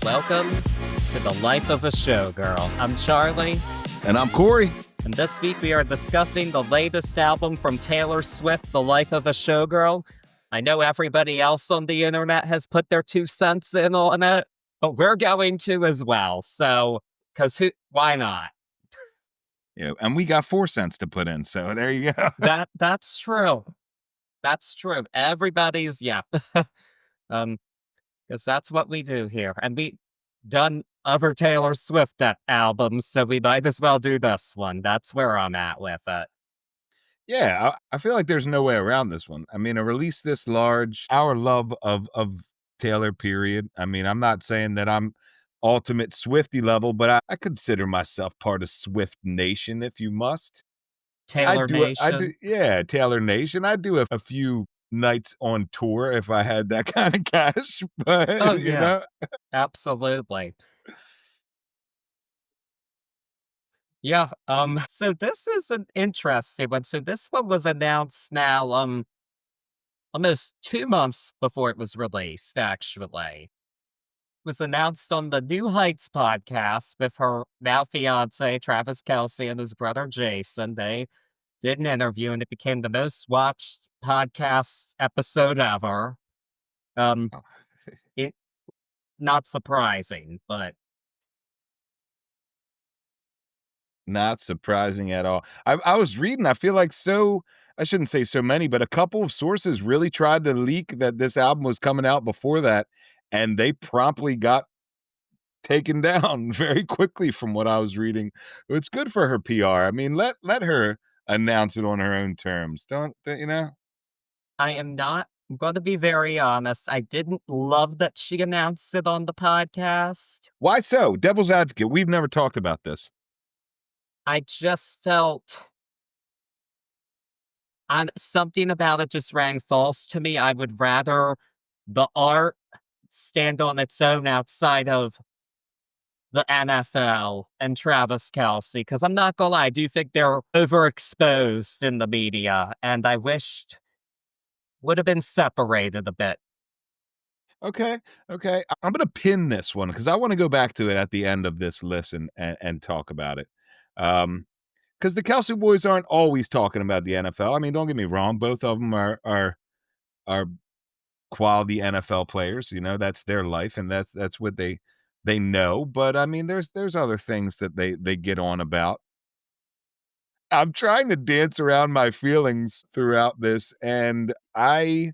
Welcome to the Life of a Showgirl. I'm Charlie. And I'm Cory. And this week we are discussing the latest album from Taylor Swift, The Life of a Showgirl. I know everybody else on the internet has put their 2 cents in on it, but we're going to as well. So, why not? Yeah, and we got 4 cents to put in, so there you go. That's true. That's true. Everybody's, because that's what we do here. And we done other Taylor Swift albums, so we might as well do this one. That's where I'm at with it. Yeah, I feel like there's no way around this one. I mean, a release this large, our love of Taylor, period. I mean, I'm not saying that I'm ultimate Swiftie level, but I consider myself part of Swift Nation, if you must. Taylor Nation? Yeah, Taylor Nation. I do a few nights on tour if I had that kind of cash, but you know. Absolutely. Yeah, so this is an interesting one. So this one was announced now, almost 2 months before it was released, actually. It was announced on the New Heights podcast with her now fiance, Travis Kelce, and his brother, Jason. They did an interview, and it became the most watched podcast episode ever. It not surprising, but Not surprising at all. I was reading, I feel like I shouldn't say so many, but a couple of sources really tried to leak that this album was coming out before that, and they promptly got taken down very quickly from what I was reading. It's good for her PR. I mean, let her announce it on her own terms. Don't you know? I'm going to be very honest. I didn't love that she announced it on the podcast. Why so? Devil's advocate. We've never talked about this. I just felt something about it just rang false to me. I would rather the art stand on its own outside of the NFL and Travis Kelce, because I'm not gonna lie, I do think they're overexposed in the media, and I wished would have been separated a bit. Okay. I'm going to pin this one because I want to go back to it at the end of this listen and talk about it. Because the Kelce boys aren't always talking about the NFL. I mean, don't get me wrong. Both of them are quality NFL players. You know, that's their life, and that's what they know. But I mean, there's other things that they get on about. I'm trying to dance around my feelings throughout this, and I'll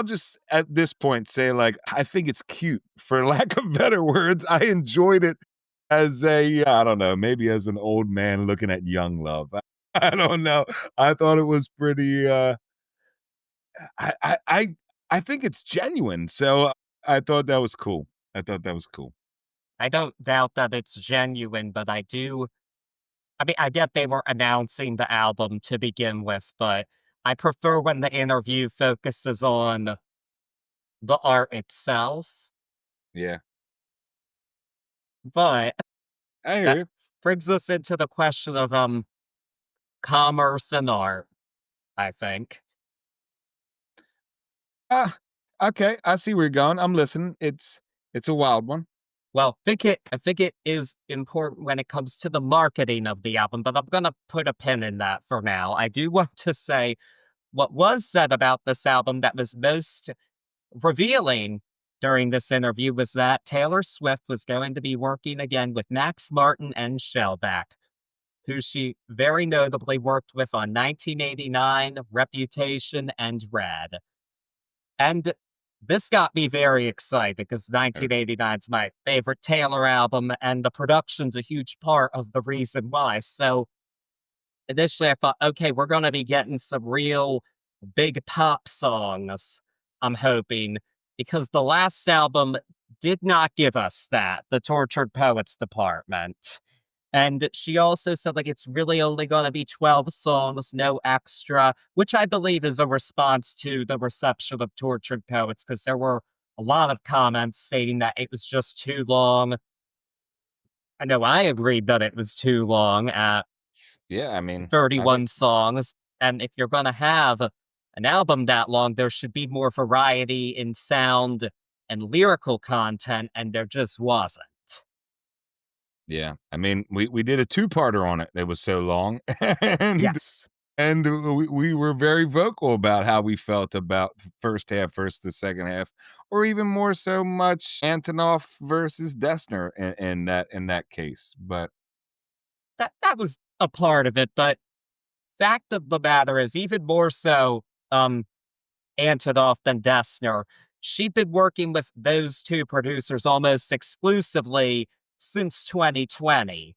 just at this point say, like, I think it's cute, for lack of better words. I enjoyed it as I don't know, maybe as an old man looking at young love. I don't know. I thought it was pretty. I think it's genuine, so I thought that was cool. I don't doubt that it's genuine, but I mean, I get they were announcing the album to begin with, but I prefer when the interview focuses on the art itself. Yeah, But I hear that you. brings us into the question of commerce and art, I think. Okay, I see where you're going. I'm listening. It's a wild one. Well, I think it is important when it comes to the marketing of the album, but I'm gonna put a pin in that for now. I do want to say what was said about this album that was most revealing during this interview was that Taylor Swift was going to be working again with Max Martin and Shellback, who she very notably worked with on 1989, Reputation, and Red. And this got me very excited because 1989 is my favorite Taylor album, and the production's a huge part of the reason why. So initially I thought, okay, we're going to be getting some real big pop songs, I'm hoping, because the last album did not give us that, the Tortured Poets Department. And she also said, like, it's really only going to be 12 songs, no extra, which I believe is a response to the reception of Tortured Poets, because there were a lot of comments stating that it was just too long. I know I agreed that it was too long at Yeah, I mean, 31 songs. And if you're going to have an album that long, there should be more variety in sound and lyrical content, and there just wasn't. Yeah. I mean, we did a two-parter on it. It was so long. and Yes. and we were very vocal about how we felt about the first half versus the second half, or even more so much Antonoff versus Dessner in that case. But That was a part of it, but fact of the matter is even more so, um, Antonoff than Dessner. She'd been working with those two producers almost exclusively since 2020.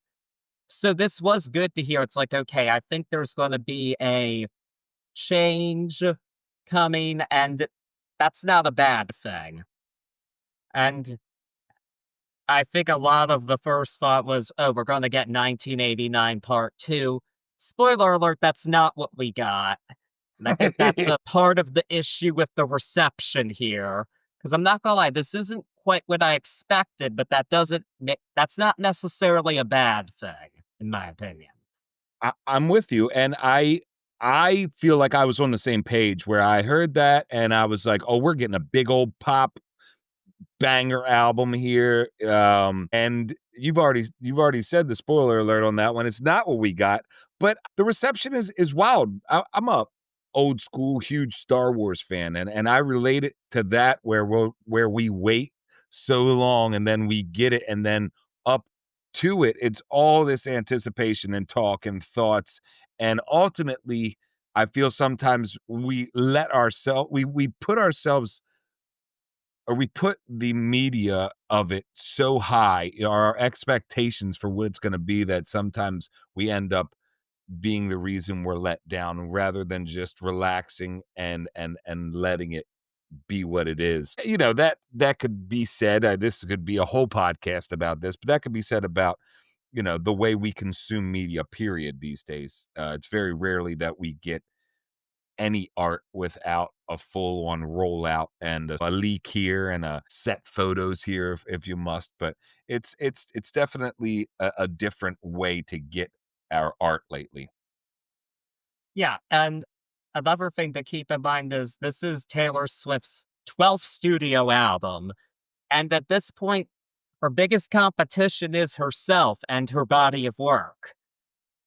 So this was good to hear. It's like, okay, I think there's going to be a change coming, and that's not a bad thing. And I think a lot of the first thought was, oh, we're going to get 1989 Part 2. Spoiler alert, that's not what we got. And I think that's a part of the issue with the reception here. Because I'm not gonna lie, this isn't quite what I expected, but that's not necessarily a bad thing, in my opinion. I'm with you, and I feel like I was on the same page where I heard that, and I was like, "Oh, we're getting a big old pop banger album here." And you've already said the spoiler alert on that one. It's not what we got, but the reception is wild. I'm a old school huge Star Wars fan, and I relate it to that where we wait so long and then we get it, and then up to it, it's all this anticipation and talk and thoughts, and ultimately, I feel sometimes we put ourselves, or we put the media of it so high, our expectations for what it's going to be, that sometimes we end up being the reason we're let down rather than just relaxing and letting it be what it is. That could be said. This could be a whole podcast about this, but that could be said about the way we consume media. Period. These days, it's very rarely that we get any art without a full-on rollout and a leak here and a set photos here if you must. But it's definitely a different way to get our art lately. Yeah, and another thing to keep in mind is this is Taylor Swift's 12th studio album, and at this point, her biggest competition is herself and her body of work.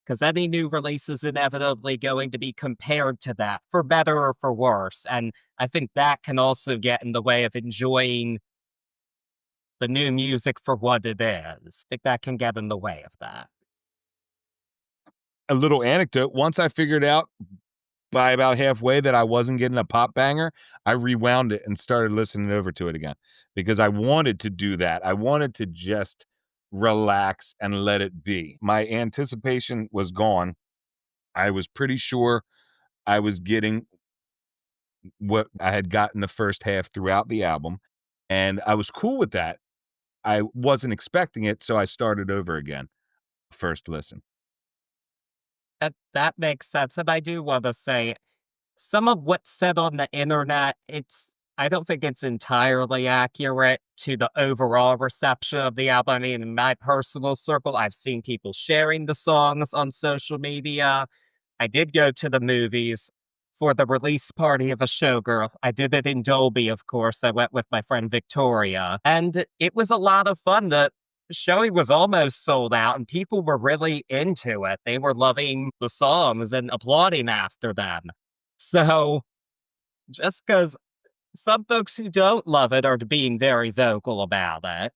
Because any new release is inevitably going to be compared to that, for better or for worse. And I think that can also get in the way of enjoying the new music for what it is. I think that can get in the way of that. A little anecdote: once I figured out by about halfway that I wasn't getting a pop banger, I rewound it and started listening over to it again because I wanted to do that. I wanted to just relax and let it be. My anticipation was gone. I was pretty sure I was getting what I had gotten the first half throughout the album, and I was cool with that. I wasn't expecting it, so I started over again. First listen. That makes sense. And I do want to say some of what's said on the internet, I don't think it's entirely accurate to the overall reception of the album. I mean, in my personal circle, I've seen people sharing the songs on social media. I did go to the movies for the release party of A Showgirl. I did it in Dolby, of course. I went with my friend Victoria, and it was a lot of fun. The showing was almost sold out, and people were really into it. They were loving the songs and applauding after them. So, just because some folks who don't love it are being very vocal about it,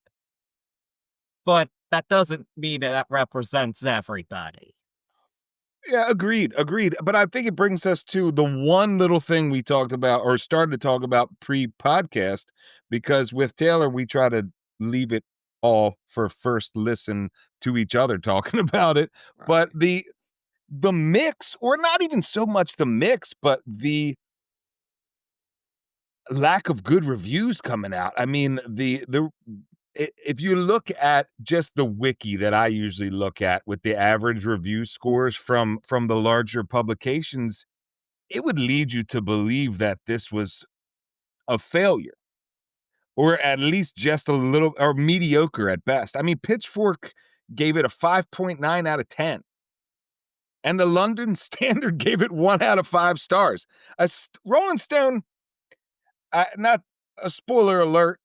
but that doesn't mean that represents everybody. Yeah, agreed. But I think it brings us to the one little thing we talked about or started to talk about pre-podcast, because with Taylor, we try to leave it all for first listen to each other talking about it. But Right. the mix, or not even so much the mix, but the lack of good reviews coming out. I mean, if you look at just the wiki that I usually look at with the average review scores from the larger publications, it would lead you to believe that this was a failure, or at least just a little, or mediocre at best. I mean, Pitchfork gave it a 5.9 out of 10, and the London Standard gave it 1 out of 5 stars. Rolling Stone, not a spoiler alert,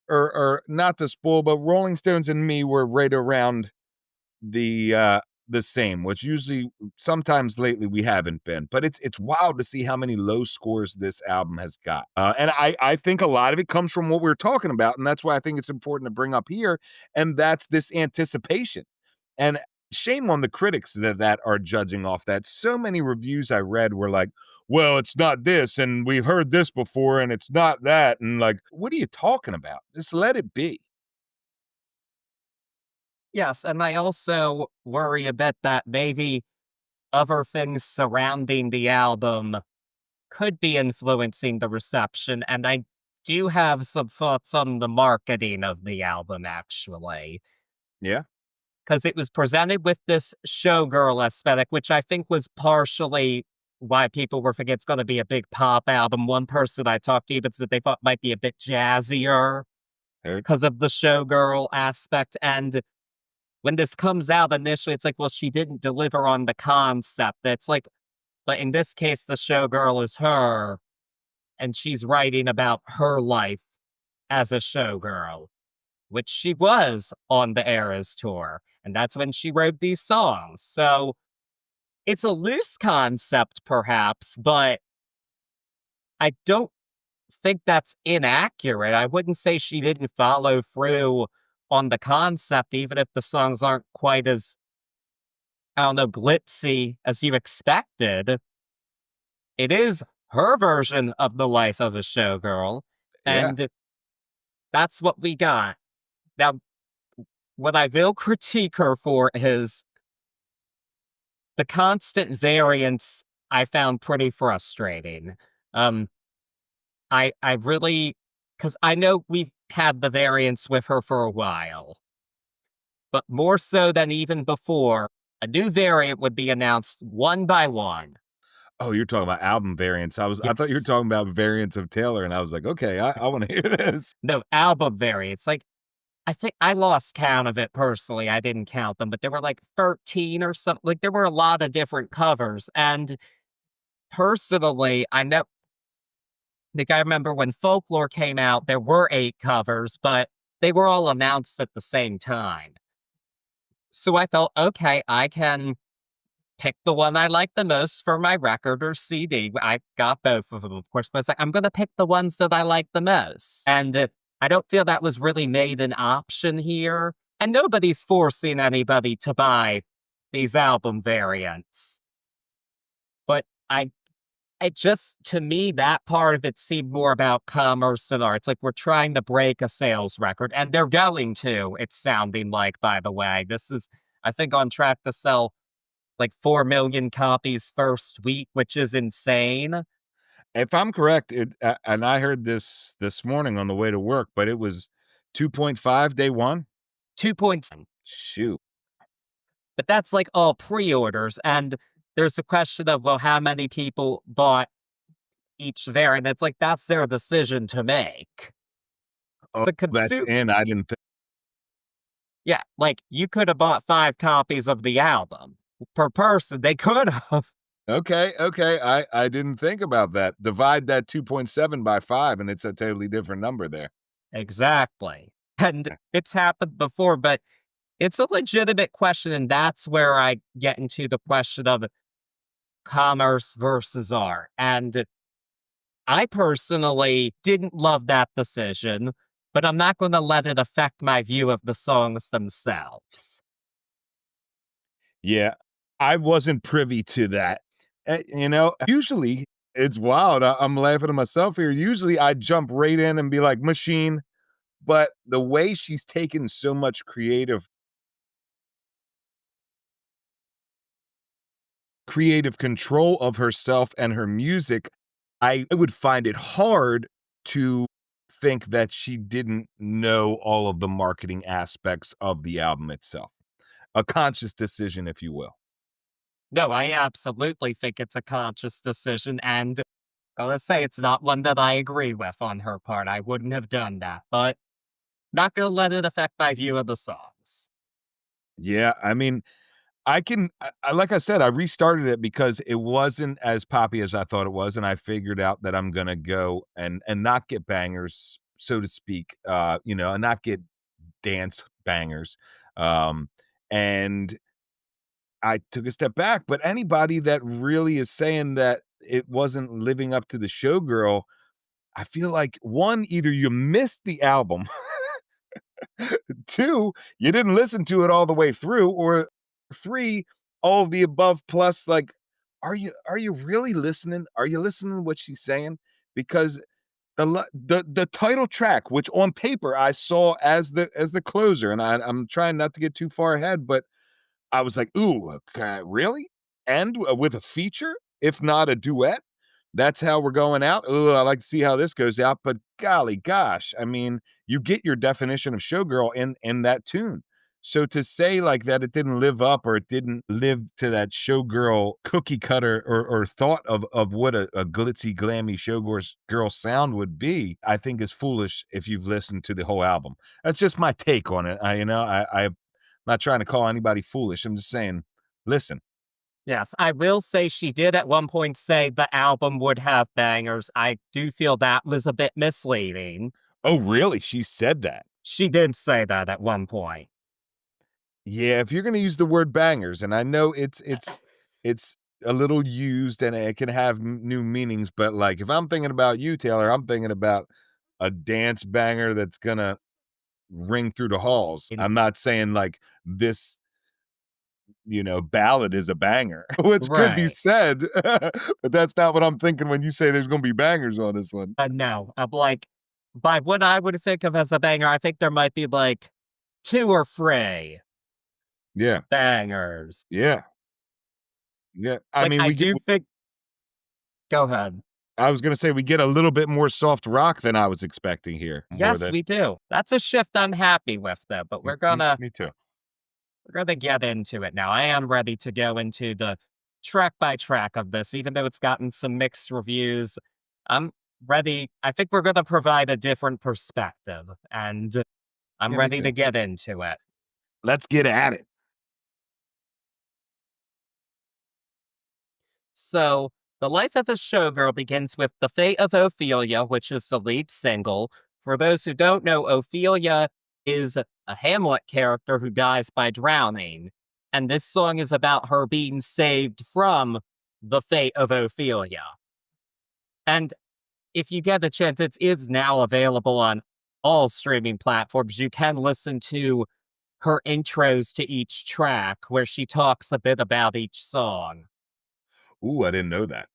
or not to spoil, but Rolling Stones and me were right around the same, which usually sometimes lately we haven't been. But it's wild to see how many low scores this album has got. And I think a lot of it comes from what we are talking about, and that's why I think it's important to bring up here, and that's this anticipation. And shame on the critics that are judging off that. So many reviews I read were like, "Well, it's not this, and we've heard this before, and it's not that." And like, what are you talking about? Just let it be. Yes, and I also worry a bit that maybe other things surrounding the album could be influencing the reception, and I do have some thoughts on the marketing of the album, actually, Yeah. because it was presented with this showgirl aesthetic, which I think was partially why people were thinking it's gonna be a big pop album. One person I talked to even said they thought might be a bit jazzier Heard. because of the showgirl aspect, and when this comes out initially, it's like, well, she didn't deliver on the concept. It's like, but in this case, the showgirl is her, and she's writing about her life as a showgirl, which she was on the Eras tour. And that's when she wrote these songs. So it's a loose concept, perhaps, but I don't think that's inaccurate. I wouldn't say she didn't follow through on the concept, even if the songs aren't quite as, I don't know, glitzy as you expected. It is her version of the life of a showgirl, Yeah. and that's what we got. Now, what I will critique her for is the constant variance I found pretty frustrating. Um, I really, because I know we've had the variance with her for a while, but more so than even before, a new variant would be announced one by one. Oh, you're talking about album variants. I thought you were Yes. talking about variants of Taylor, and I was like, "Okay, I wanna hear this." No, album variants. Like, I think I lost count of it personally. I didn't count them, but there were like 13 or something. Like, there were a lot of different covers. And personally, I know, like, I remember when Folklore came out, there were 8 covers, but they were all announced at the same time. So I felt, okay, I can pick the one I like the most for my record or CD. I got both of them, of course, but I was like, I'm going to pick the ones that I like the most. And I don't feel that was really made an option here. And nobody's forcing anybody to buy these album variants. But it just, to me, that part of it seemed more about commerce and art. It's like we're trying to break a sales record, and they're going to, it's sounding like, by the way. This is, I think, on track to sell like 4 million copies first week, which is insane. If I'm correct, and I heard this morning on the way to work, but it was 2.5 day 1? 2 points. Shoot. But that's like all pre-orders. And there's a question of, well, how many people bought each variant? It's like that's their decision to make. It's Oh, the that's consumer. in, I didn't think. Yeah, like you could have bought 5 copies of the album per person. They could have. Okay, okay, I didn't think about that. Divide that 2.7 by 5, and it's a totally different number there. Exactly. And it's happened before, but it's a legitimate question. And that's where I get into the question of commerce versus art. And I personally didn't love that decision, but I'm not going to let it affect my view of the songs themselves. Yeah, I wasn't privy to that. Usually it's wild. I'm laughing at myself here. Usually I jump right in and be like, "Machine," but the way she's taken so much creative control of herself and her music, I would find it hard to think that she didn't know all of the marketing aspects of the album itself. A conscious decision, if you will. No, I absolutely think it's a conscious decision. And let's say it's not one that I agree with on her part. I wouldn't have done that, but not going to let it affect my view of the songs. Yeah, I mean, like I said, I restarted it because it wasn't as poppy as I thought it was, and I figured out that I'm gonna go and not get bangers so to speak, and not get dance bangers. Um, and I took a step back, but anybody that really is saying that it wasn't living up to the Showgirl, I feel like one, either you missed the album, two, you didn't listen to it all the way through, or three, all of the above plus like, are you really listening? Are you listening to what she's saying? Because the title track, which on paper I saw as the closer, and I'm trying not to get too far ahead, but I was like, "Ooh, really? And with a feature, if not a duet? That's how we're going out? Ooh, I like to see how this goes out." But golly gosh, I mean, you get your definition of showgirl in that tune. So to say like that it didn't live up or it didn't live to that showgirl cookie cutter or thought of what a glitzy, glammy showgirl sound would be, I think is foolish if you've listened to the whole album. That's just my take on it. I'm not trying to call anybody foolish. I'm just saying, listen. Yes, I will say she did at one point say the album would have bangers. I do feel that was a bit misleading. Oh, really? She said that? She did say that at one point. Yeah, if you're gonna use the word bangers, and I know it's a little used and it can have new meanings, but like if I'm thinking about you, Taylor, I'm thinking about a dance banger that's gonna ring through the halls. In I'm not saying like this, ballad is a banger, which could be Right. said, but that's not what I'm thinking when you say there's gonna be bangers on this one. No, I'm like, by what I would think of as a banger, I think there might be like 2 or 3 Yeah, bangers. yeah, yeah. I Like, mean, I we get. do think Go ahead. I was gonna say we get a little bit more soft rock than I was expecting here. More Yes, than we do. That's a shift I'm happy with, though, but me too. we're gonna get into it now. I am ready to go into the track by track of this, even though it's gotten some mixed reviews. I'm ready. I think we're gonna provide a different perspective, and I'm Yeah, me ready too. to get into it. Let's get at it. So, The Life of a Showgirl begins with The Fate of Ophelia, which is the lead single. For those who don't know, Ophelia is a Hamlet character who dies by drowning. And this song is about her being saved from the fate of Ophelia. And if you get a chance, it is now available on all streaming platforms. You can listen to her intros to each track where she talks a bit about each song. Ooh, I didn't know that.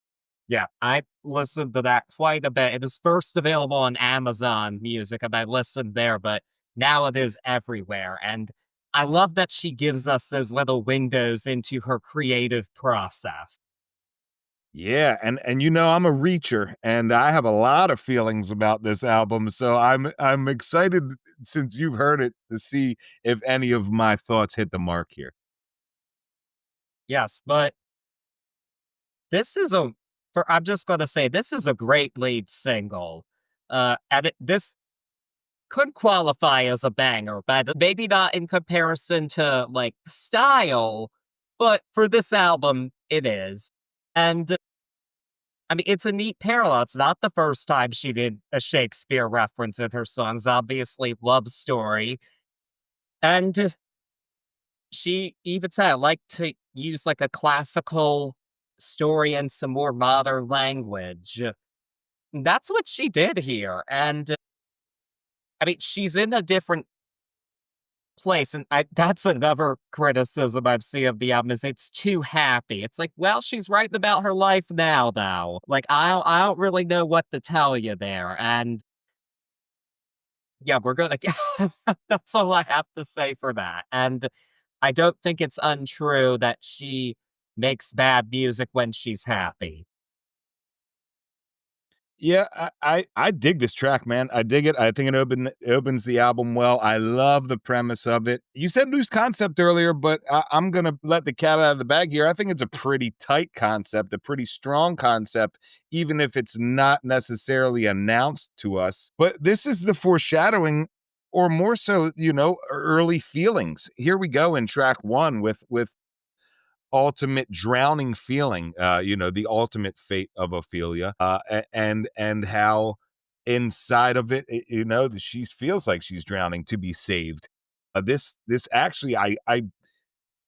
Yeah, I listened to that quite a bit. It was first available on Amazon Music, and I listened there, but now it is everywhere. And I love that she gives us those little windows into her creative process. Yeah, and I'm a reacher and I have a lot of feelings about this album, so I'm excited since you've heard it to see if any of my thoughts hit the mark here. Yes, but this is a I'm just gonna say this is a great lead single. This could qualify as a banger, but maybe not in comparison to like style, but for this album, it is. And I mean, it's a neat parallel. It's not the first time she did a Shakespeare reference in her songs, obviously, Love Story. And she even said, I like to use like a classical story and some more modern language. That's what she did here. And I mean, she's in a different place, and that's another criticism I've seen of the album is it's too happy. It's like, well, she's writing about her life now, though. Like, I don't really know what to tell you there. And yeah, we're gonna that's all I have to say for that. And I don't think it's untrue that she makes bad music when she's happy. Yeah, I dig this track, man. I dig it. I think it opens the album well. I love the premise of it. You said loose concept earlier, but I'm gonna let the cat out of the bag here. I think it's a pretty tight concept, a pretty strong concept, even if it's not necessarily announced to us. But this is the foreshadowing, or more so, early feelings. Here we go in track one with ultimate drowning feeling, the ultimate fate of Ophelia, and how inside of it, you know, that she feels like she's drowning to be saved. This actually, I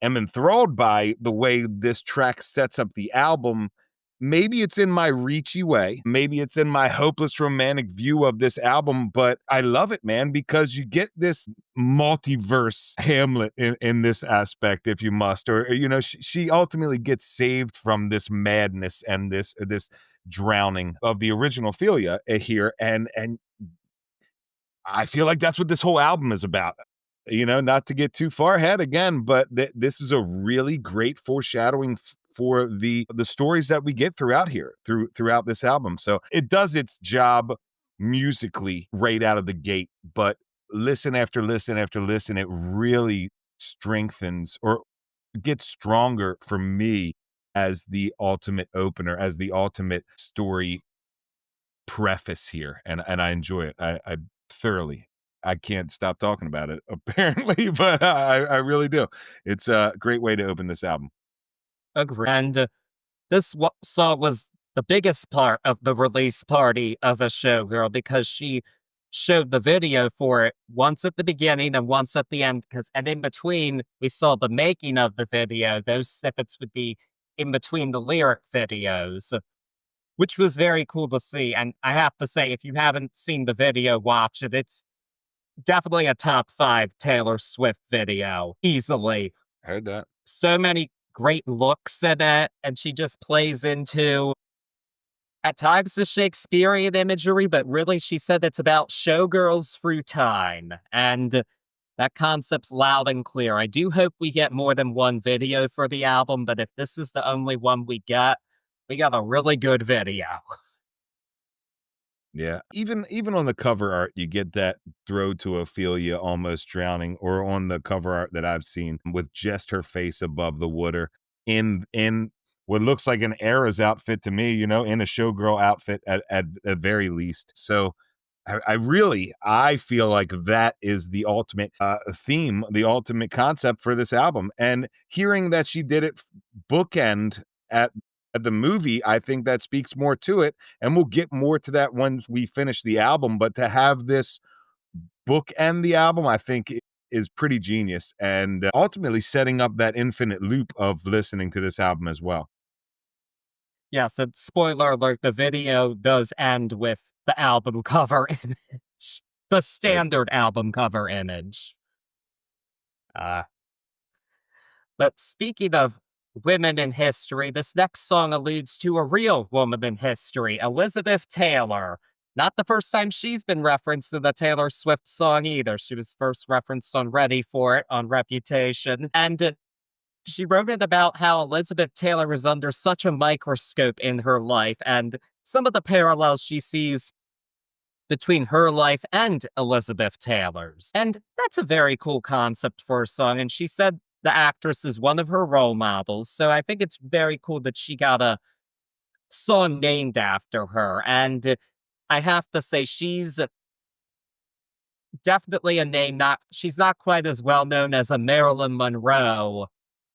am enthralled by the way this track sets up the album. Maybe it's in my reachy way. Maybe it's in my hopeless romantic view of this album, but I love it, man, because you get this multiverse Hamlet in this aspect, if you must, or you know, she ultimately gets saved from this madness and this drowning of the original Ophelia here, and I feel like that's what this whole album is about. You know, not to get too far ahead again, but this is a really great foreshadowing for the stories that we get throughout here, throughout this album. So it does its job musically right out of the gate, but listen after listen after listen, it really strengthens or gets stronger for me as the ultimate opener, as the ultimate story preface here, and I enjoy it. I thoroughly. I can't stop talking about it apparently, but I really do. It's a great way to open this album. Agree. And this song was the biggest part of the release party of A Showgirl because she showed the video for it once at the beginning and once at the end. And in between, we saw the making of the video. Those snippets would be in between the lyric videos, which was very cool to see. And I have to say, if you haven't seen the video, watch it. It's definitely a top 5 Taylor Swift video, easily. Heard that. So many great looks in it, and she just plays into, at times, the Shakespearean imagery, but really she said it's about showgirls through time, and that concept's loud and clear. I do hope we get more than one video for the album, but if this is the only one we got a really good video. Yeah. Even on the cover art, you get that throw to Ophelia almost drowning, or on the cover art that I've seen with just her face above the water in what looks like an Era's outfit to me, you know, in a showgirl outfit at very least. So I feel like that is the ultimate theme, the ultimate concept for this album. And hearing that she did it bookend at the movie, I think that speaks more to it. And we'll get more to that once we finish the album. But to have this bookend the album, I think is pretty genius, and ultimately setting up that infinite loop of listening to this album as well. Yes, and spoiler alert, the video does end with the album cover image. The Right. standard album cover image. Uh, but speaking of women in history, this next song alludes to a real woman in history, Elizabeth Taylor. Not the first time she's been referenced in the Taylor Swift song either. She was first referenced on Ready for It on Reputation. And she wrote it about how Elizabeth Taylor was under such a microscope in her life and some of the parallels she sees between her life and Elizabeth Taylor's. And that's a very cool concept for a song. And she said the actress is one of her role models. So I think it's very cool that she got a song named after her. And I have to say, she's definitely a name she's not quite as well known as a Marilyn Monroe.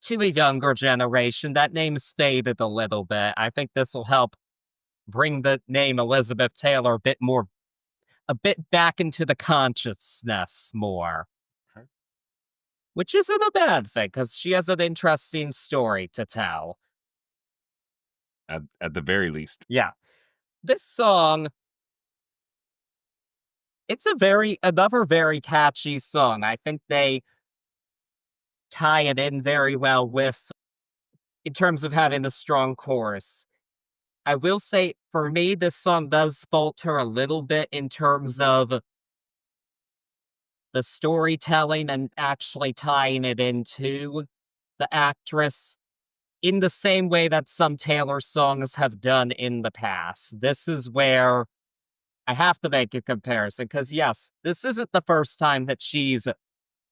To a younger generation, that name's faded a little bit. I think this will help bring the name Elizabeth Taylor a bit back into the consciousness more, Okay. which isn't a bad thing because she has an interesting story to tell. At the very least. Yeah. This song, it's another very catchy song. I think they tie it in very well in terms of having a strong chorus. I will say, for me, this song does falter a little bit in terms of the storytelling and actually tying it into the actress in the same way that some Taylor songs have done in the past. This is where I have to make a comparison because, yes, this isn't the first time that she's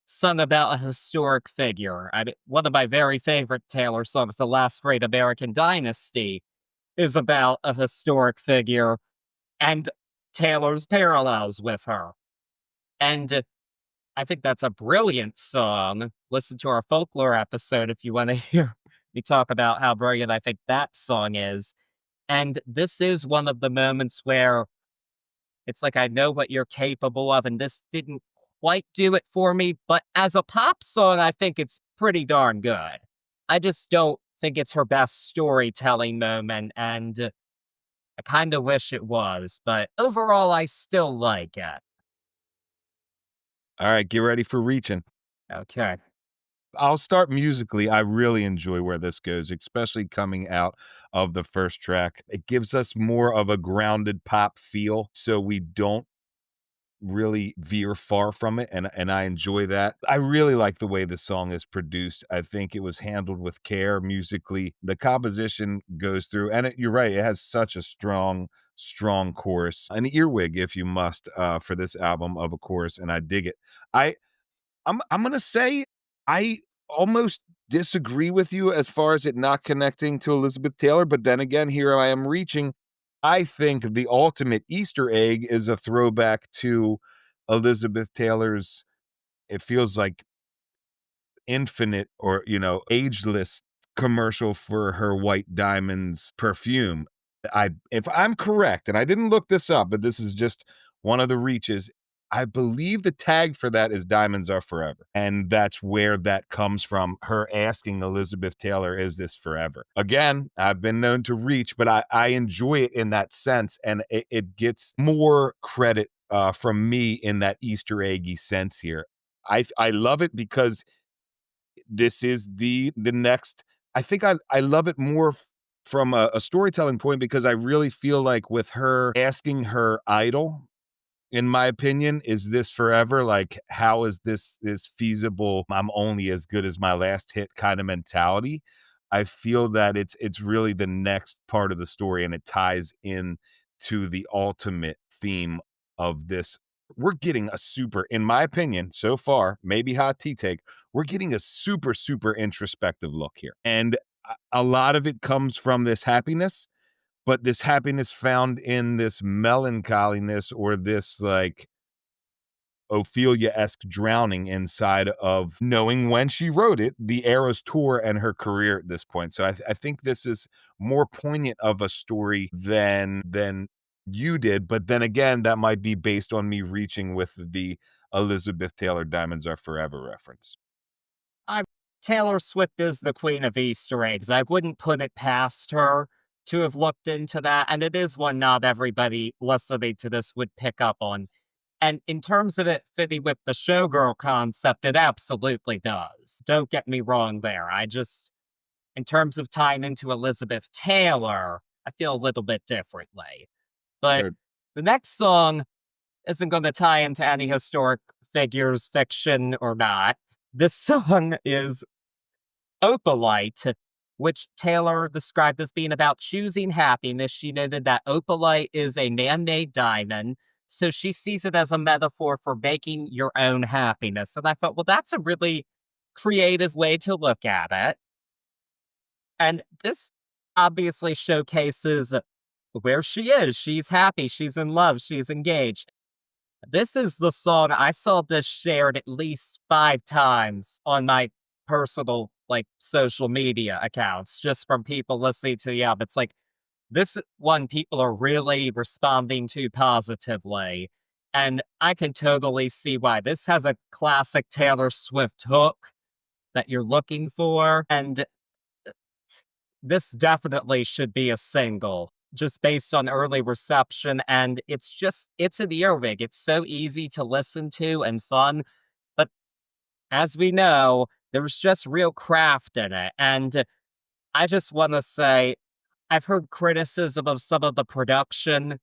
sung about a historic figure. One of my very favorite Taylor songs, The Last Great American Dynasty, is about a historic figure and Taylor's parallels with her. And I think that's a brilliant song. Listen to our folklore episode if you want to hear me talk about how brilliant I think that song is. And this is one of the moments where It's like I know what you're capable of, and this didn't quite do it for me. But as a pop song, I think it's pretty darn good. I just don't think it's her best storytelling moment, and I kind of wish it was. But overall, I still like it. All right, get ready for reaching. Okay. I'll start musically. I really enjoy where this goes, especially coming out of the first track. It gives us more of a grounded pop feel, so we don't really veer far from it, and I enjoy that. I really like the way the song is produced. I think it was handled with care musically. The composition goes through, and you're right, it has such a strong chorus. An earwig, if you must, for this album of a chorus, and I dig it. I I'm gonna say I almost disagree with you as far as it not connecting to Elizabeth Taylor, but then again, here I am reaching. I think the ultimate Easter egg is a throwback to Elizabeth Taylor's, it feels like infinite or, ageless commercial for her White Diamonds perfume. If I'm correct, and I didn't look this up, but this is just one of the reaches. I believe the tag for that is Diamonds Are Forever. And that's where that comes from. Her asking Elizabeth Taylor, is this forever? Again, I've been known to reach, but I enjoy it in that sense. And it gets more credit from me in that Easter eggy sense here. I love it because this is the next. I think I love it more from a storytelling point, because I really feel like with her asking her idol, in my opinion, is this forever? Like, how is this feasible? I'm only as good as my last hit kind of mentality. I feel that it's really the next part of the story, and it ties in to the ultimate theme of this. We're getting a super, in my opinion, so far, maybe hot tea take, we're getting a super introspective look here. And a lot of it comes from this happiness, but this happiness found in this melancholiness, or this like Ophelia-esque drowning inside of knowing when she wrote it, the Eras tour and her career at this point. So I think this is more poignant of a story than you did. But then again, that might be based on me reaching with the Elizabeth Taylor Diamonds Are Forever reference. I Taylor Swift is the queen of Easter eggs. I wouldn't put it past her to have looked into that, and it is one not everybody listening to this would pick up on. And in terms of it fitting with the showgirl concept, it absolutely does. Don't get me wrong there. I just, in terms of tying into Elizabeth Taylor, I feel a little bit differently. But They're the next song isn't going to tie into any historic figures, fiction or not. This song is Opalite, which Taylor described as being about choosing happiness. She noted that opalite is a man made diamond, so she sees it as a metaphor for making your own happiness. And I thought, well, that's a really creative way to look at it. And this obviously showcases where she is. She's happy, she's in love, she's engaged. This is the song I saw this shared at least 5 times on my personal, like, social media accounts, just from people listening to the album. It's like, this one people are really responding to positively, and I can totally see why. This has a classic Taylor Swift hook that you're looking for, and this definitely should be a single just based on early reception. And it's an earwig. It's so easy to listen to and fun. But as we know, there's just real craft in it. And I just want to say, I've heard criticism of some of the production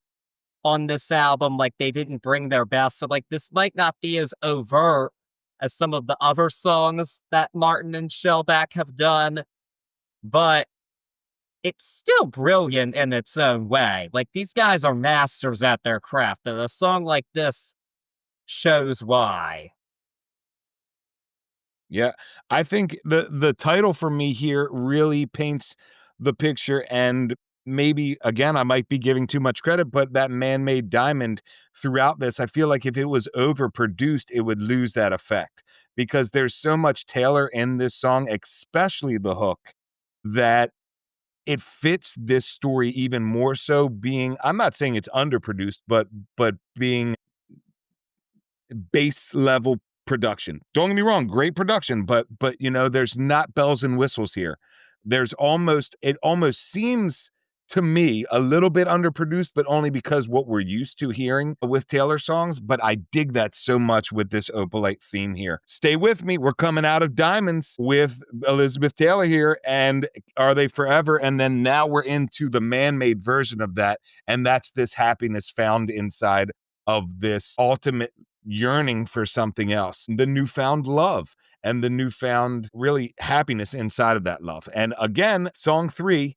on this album, like they didn't bring their best. So, like, this might not be as overt as some of the other songs that Martin and Shellback have done, but it's still brilliant in its own way. Like, these guys are masters at their craft, and a song like this shows why. Yeah, I think the title for me here really paints the picture, and maybe again I might be giving too much credit, but that man-made diamond throughout this, I feel like if it was overproduced, it would lose that effect, because there's so much Taylor in this song, especially the hook, that it fits this story even more so being, I'm not saying it's underproduced, but being base level production. Don't get me wrong, great production, but you know, there's not bells and whistles here. There's almost, it almost seems to me a little bit underproduced, but only because what we're used to hearing with Taylor songs. But I dig that so much with this opalite theme here. Stay with me. We're coming out of Diamonds with Elizabeth Taylor here, and Are They Forever? And then now we're into the man-made version of that, and that's this happiness found inside of this ultimate yearning for something else, the newfound love and the newfound really happiness inside of that love. And again, song 3,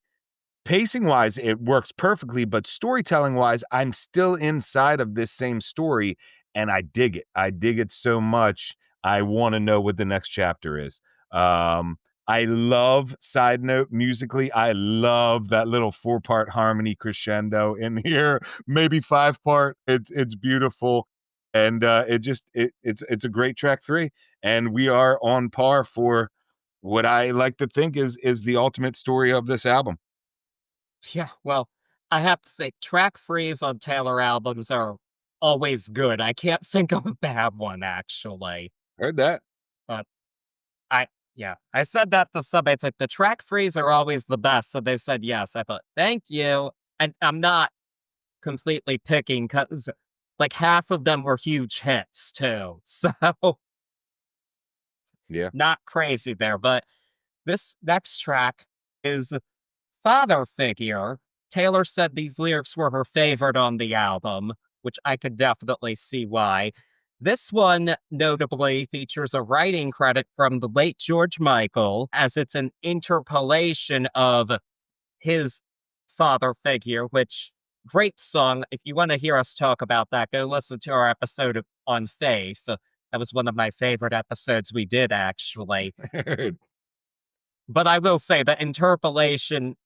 pacing wise, it works perfectly, but storytelling wise, I'm still inside of this same story and I dig it. I dig it so much. I want to know what the next chapter is. I love, side note, musically, I love that little 4-part harmony crescendo in here, maybe 5-part. It's beautiful. And it's a great track 3. And we are on par for what I like to think is the ultimate story of this album. Yeah, well, I have to say, track threes on Taylor albums are always good. I can't think of a bad one, actually. Heard that. But I, yeah, I said that to somebody. It's like the track threes are always the best. So they said yes. I thought, thank you. And I'm not completely picking because like half of them were huge hits too. So Yeah. not crazy there. But this next track is Father Figure. Taylor said these lyrics were her favorite on the album, which I could definitely see why. This one notably features a writing credit from the late George Michael, as it's an interpolation of his father figure, which great song. If you want to hear us talk about that, go listen to our episode on Faith. That was one of my favorite episodes we did, actually. But I will say the interpolation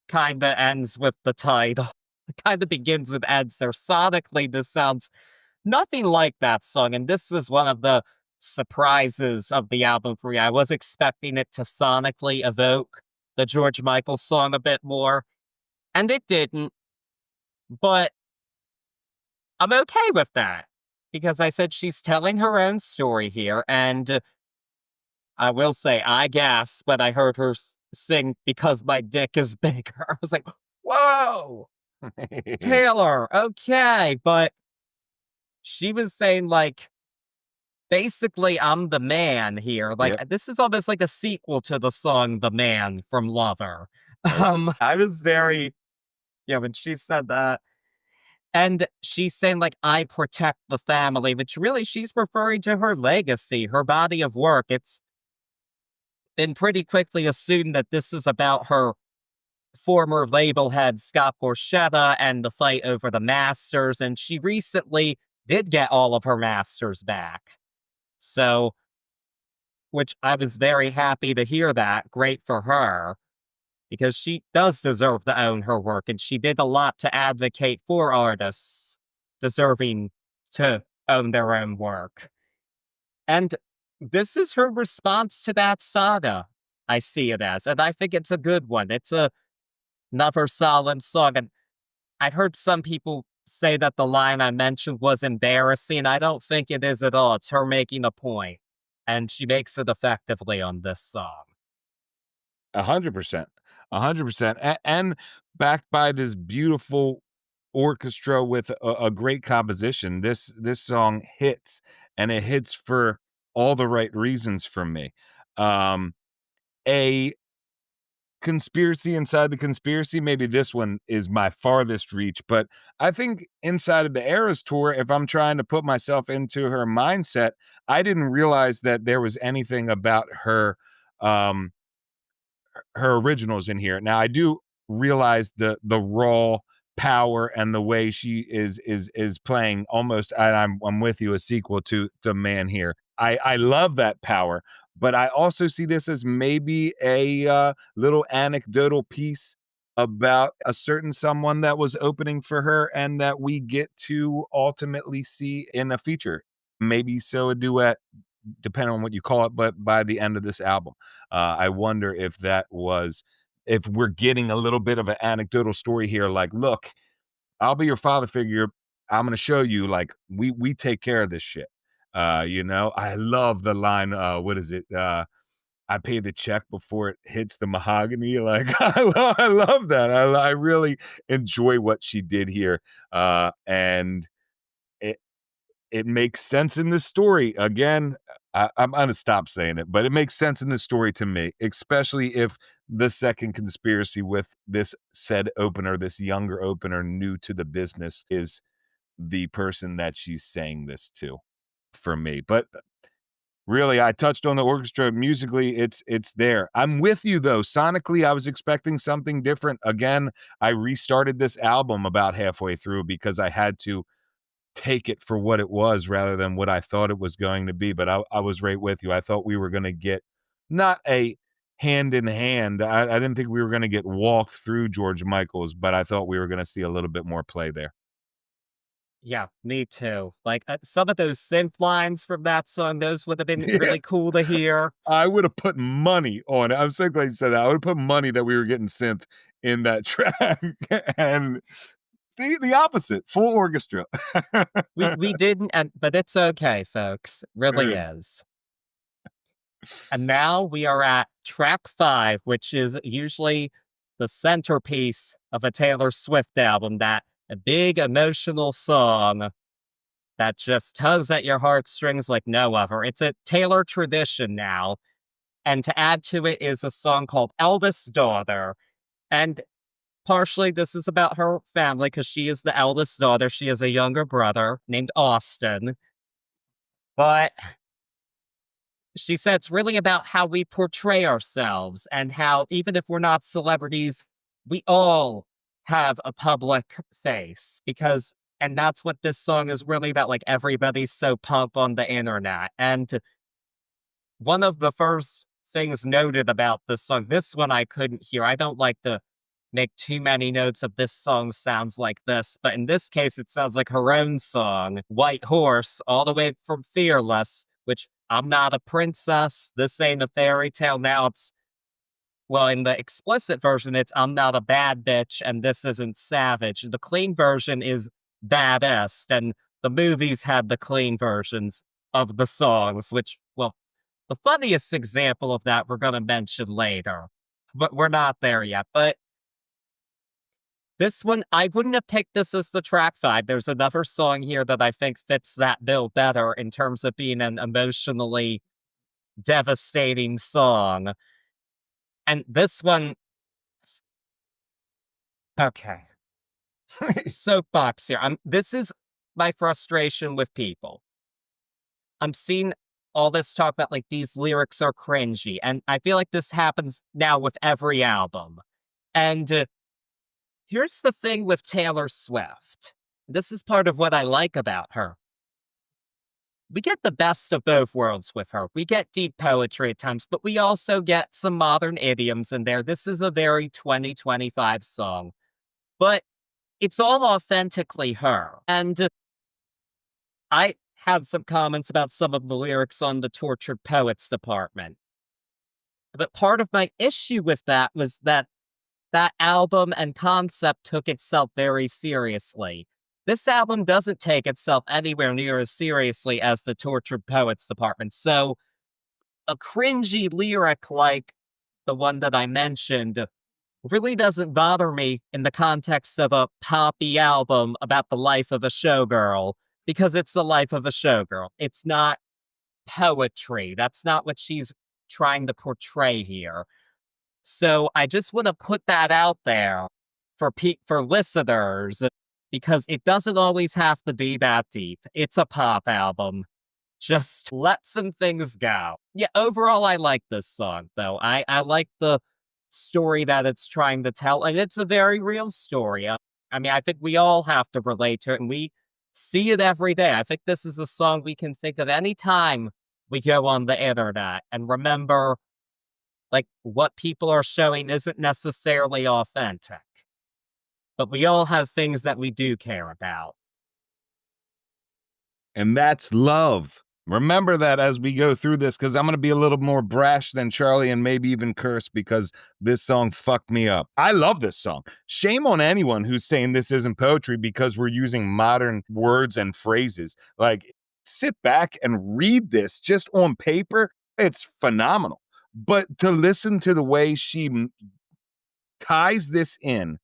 kind of ends with the title. It kind of begins and ends there. Sonically, this sounds nothing like that song. And this was one of the surprises of the album for me. I was expecting it to sonically evoke the George Michael song a bit more, and it didn't. But I'm okay with that because I said she's telling her own story here. And I will say, I gasped when I heard her sing Because My Dick Is Bigger. I was like, whoa, Taylor, okay. But she was saying, like, basically, I'm the man here. Like, Yep. this is almost like a sequel to the song The Man from Lover. Right. I was very, yeah, when she said that. And she's saying, like, I protect the family, which really she's referring to her legacy, her body of work. It's been pretty quickly assumed that this is about her former label head, Scott Borchetta, and the fight over the masters. And she recently did get all of her masters back. So, which I was very happy to hear that. Great for her, because she does deserve to own her work. And she did a lot to advocate for artists deserving to own their own work. And this is her response to that saga. I see it as, and I think it's a good one. It's another solid song. And I've heard some people say that the line I mentioned was embarrassing. I don't think it is at all. It's her making a point, and she makes it effectively on this song. 100%. 100%. And backed by this beautiful orchestra with a great composition. This song hits, and it hits for all the right reasons for me. A conspiracy inside the conspiracy, maybe this one is my farthest reach, but I think inside of the Eras tour, if I'm trying to put myself into her mindset, I didn't realize that there was anything about um her originals in here. Now I do realize the raw power and the way she is playing almost, and I'm with you, a sequel to the Man here. I love that power, but I also see this as maybe a little anecdotal piece about a certain someone that was opening for her and that we get to ultimately see in a feature. Maybe so a duet, depending on what you call it, but by the end of this album, I wonder if that was if we're getting a little bit of an anecdotal story here, like, look, I'll be your father figure. I'm gonna show you, like, we take care of this shit. I love the line, what is it? I pay the check before it hits the mahogany. Like, I love that. I really enjoy what she did here. And it it makes sense in this story. Again, I'm gonna stop saying it, but it makes sense in this story to me, especially if the second conspiracy with this said opener, this younger opener, new to the business, is the person that she's saying this to, for me. But really, I touched on the orchestra musically. It's there. I'm with you though. Sonically, I was expecting something different. Again, I restarted this album about halfway through because I had to take it for what it was rather than what I thought it was going to be. But I was right with you. I thought we were going to get not a hand in hand. I didn't think we were going to get walked through George Michael's, but I thought we were going to see a little bit more play there. Yeah, me too. Like some of those synth lines from that song, those would have been Yeah, really cool to hear. I would have put money on it. I'm so glad you said that. I would have put money that we were getting synth in that track. And the opposite, full orchestra. We didn't, and but it's okay, folks. Really is. And now we are at track 5, which is usually the centerpiece of a Taylor Swift album, that a big emotional song that just tugs at your heartstrings like no other. It's a Taylor tradition now. And to add to it is a song called Eldest Daughter. And partially this is about her family because she is the eldest daughter. She has a younger brother named Austin. But she said it's really about how we portray ourselves and how even if we're not celebrities, we all have a public face and that's what this song is really about. Like everybody's so pump on the internet. And one of the first things noted about this song, this one I couldn't hear. I don't like to make too many notes of this song sounds like this, but in this case, it sounds like her own song, White Horse, all the way from Fearless, which I'm not a princess. This ain't a fairy tale. Now well, in the explicit version, it's I'm not a bad bitch and this isn't savage. The clean version is baddest, and the movies had the clean versions of the songs, which, well, the funniest example of that we're going to mention later, but we're not there yet. But this one, I wouldn't have picked this as the track 5. There's another song here that I think fits that bill better in terms of being an emotionally devastating song. And this one, okay, soapbox here. This is my frustration with people. I'm seeing all this talk about like these lyrics are cringy, and I feel like this happens now with every album. And here's the thing with Taylor Swift. This is part of what I like about her. We get the best of both worlds with her. We get deep poetry at times, but we also get some modern idioms in there. This is a very 2025 song, but it's all authentically her. And I had some comments about some of the lyrics on the Tortured Poets department. But part of my issue with that was that that album and concept took itself very seriously. This album doesn't take itself anywhere near as seriously as the Tortured Poets department. So a cringy lyric like the one that I mentioned really doesn't bother me in the context of a poppy album about the life of a showgirl, because it's the life of a showgirl. It's not poetry. That's not what she's trying to portray here. So I just want to put that out there for listeners, because it doesn't always have to be that deep. It's a pop album. Just let some things go. Yeah, overall, I like this song, though. I like the story that it's trying to tell, and it's a very real story. I mean, I think we all have to relate to it, and we see it every day. I think this is a song we can think of any time we go on the internet and remember, like, what people are showing isn't necessarily authentic, but we all have things that we do care about. And that's love, Remember that as we go through this, because I'm going to be a little more brash than Charlie and maybe even curse because this song fucked me up. I love this song. Shame on anyone who's saying this isn't poetry because we're using modern words and phrases. Like, sit back and read this just on paper. It's phenomenal. But to listen to the way she ties this in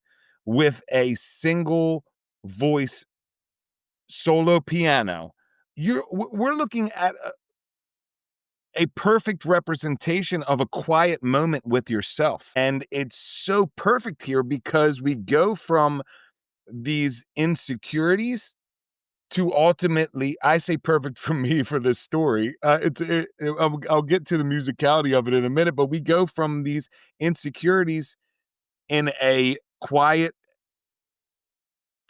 with a single voice solo piano, we're looking at a perfect representation of a quiet moment with yourself. And it's so perfect here because we go from these insecurities to ultimately, I say perfect for me for this story. I'll get to the musicality of it in a minute, but we go from these insecurities in a quiet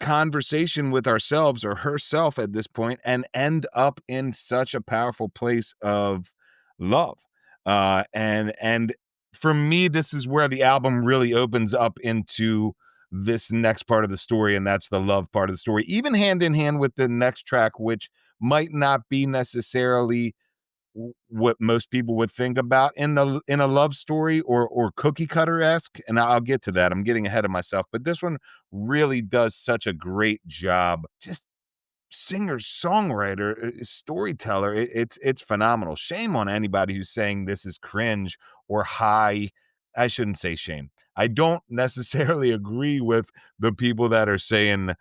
conversation with ourselves or herself at this point and end up in such a powerful place of love. And for me, this is where the album really opens up into this next part of the story, and that's the love part of the story, even hand in hand with the next track, which might not be necessarily what most people would think about in a love story or cookie cutter esque, and I'll get to that. I'm getting ahead of myself, but this one really does such a great job. Just singer, songwriter, storyteller. It's phenomenal. Shame on anybody who's saying this is cringe or high. I shouldn't say shame. I don't necessarily agree with the people that are saying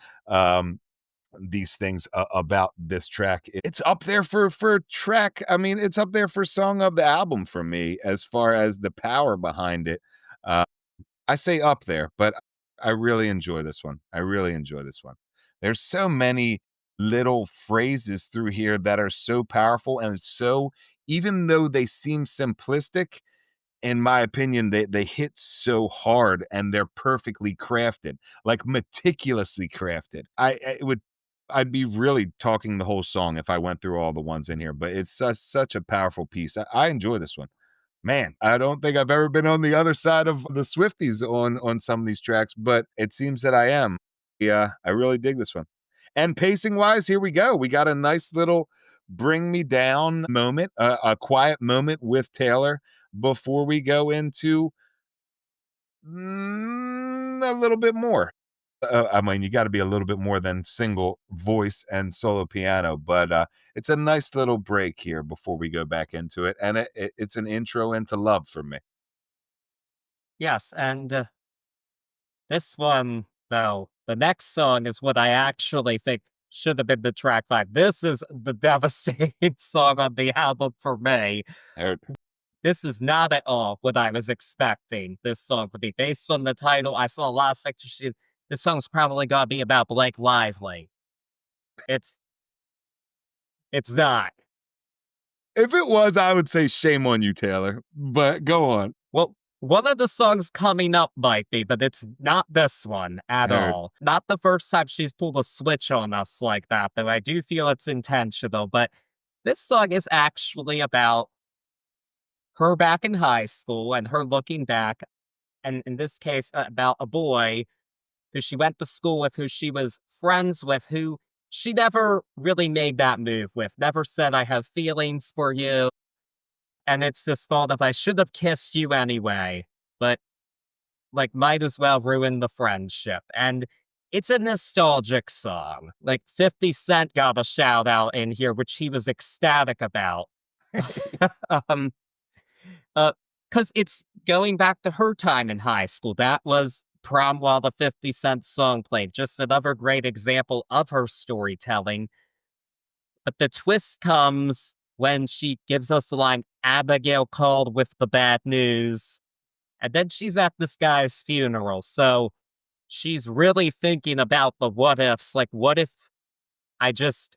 these things about this track. It's up there for track. I mean, it's up there for song of the album for me as far as the power behind it. Uh, I say up there, but I really enjoy this one. I really enjoy this one. There's so many little phrases through here that are so powerful and so, even though they seem simplistic, in my opinion, they hit so hard and they're perfectly crafted, like meticulously crafted. I'd be really talking the whole song if I went through all the ones in here, but it's such a powerful piece. I enjoy this one. Man, I don't think I've ever been on the other side of the Swifties on some of these tracks, but it seems that I am. Yeah, I really dig this one. And pacing wise, here we go. We got a nice little bring me down moment, a quiet moment with Taylor before we go into a little bit more. I mean, you got to be a little bit more than single voice and solo piano, but it's a nice little break here before we go back into it, and it's an intro into love for me. Yes, and this one, though, the next song is what I actually think should have been the track 5. This is the devastating song on the album for me. There- This is not at all what I was expecting this song to be. Based on the title, I saw a lot of speculation. This song's probably gonna be about Blake Lively. It's it's not. If it was, I would say shame on you, Taylor. But go on. Well, one of the songs coming up might be, but it's not this one at Heard. all. Not the first time she's pulled a switch on us like that, though I do feel it's intentional. But this song is actually about her back in high school and her looking back, and in this case, about a boy who she went to school with, who she was friends with, who she never really made that move with, never said, I have feelings for you. And it's this fault of I should have kissed you anyway, but like might as well ruin the friendship. And it's a nostalgic song. Like 50 Cent got a shout out in here, which he was ecstatic about. um, because it's going back to her time in high school. That was prom while the 50 Cent song played. Just another great example of her storytelling. But the twist comes when she gives us the line, Abigail called with the bad news. And then she's at this guy's funeral. So she's really thinking about the what ifs. Like, what if I just,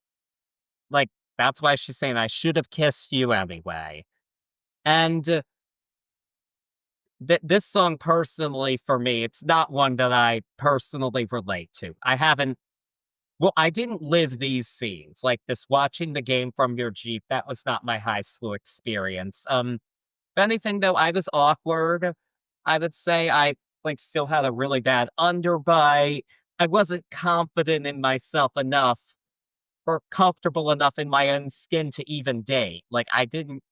like, that's why she's saying, I should have kissed you anyway. And this song, personally, for me, it's not one that I personally relate to. I haven't, well, I didn't live these scenes. Like this watching the game from your Jeep, that was not my high school experience. If anything, though, I was awkward. I would say I like still had a really bad underbite. I wasn't confident in myself enough or comfortable enough in my own skin to even date. Like, I didn't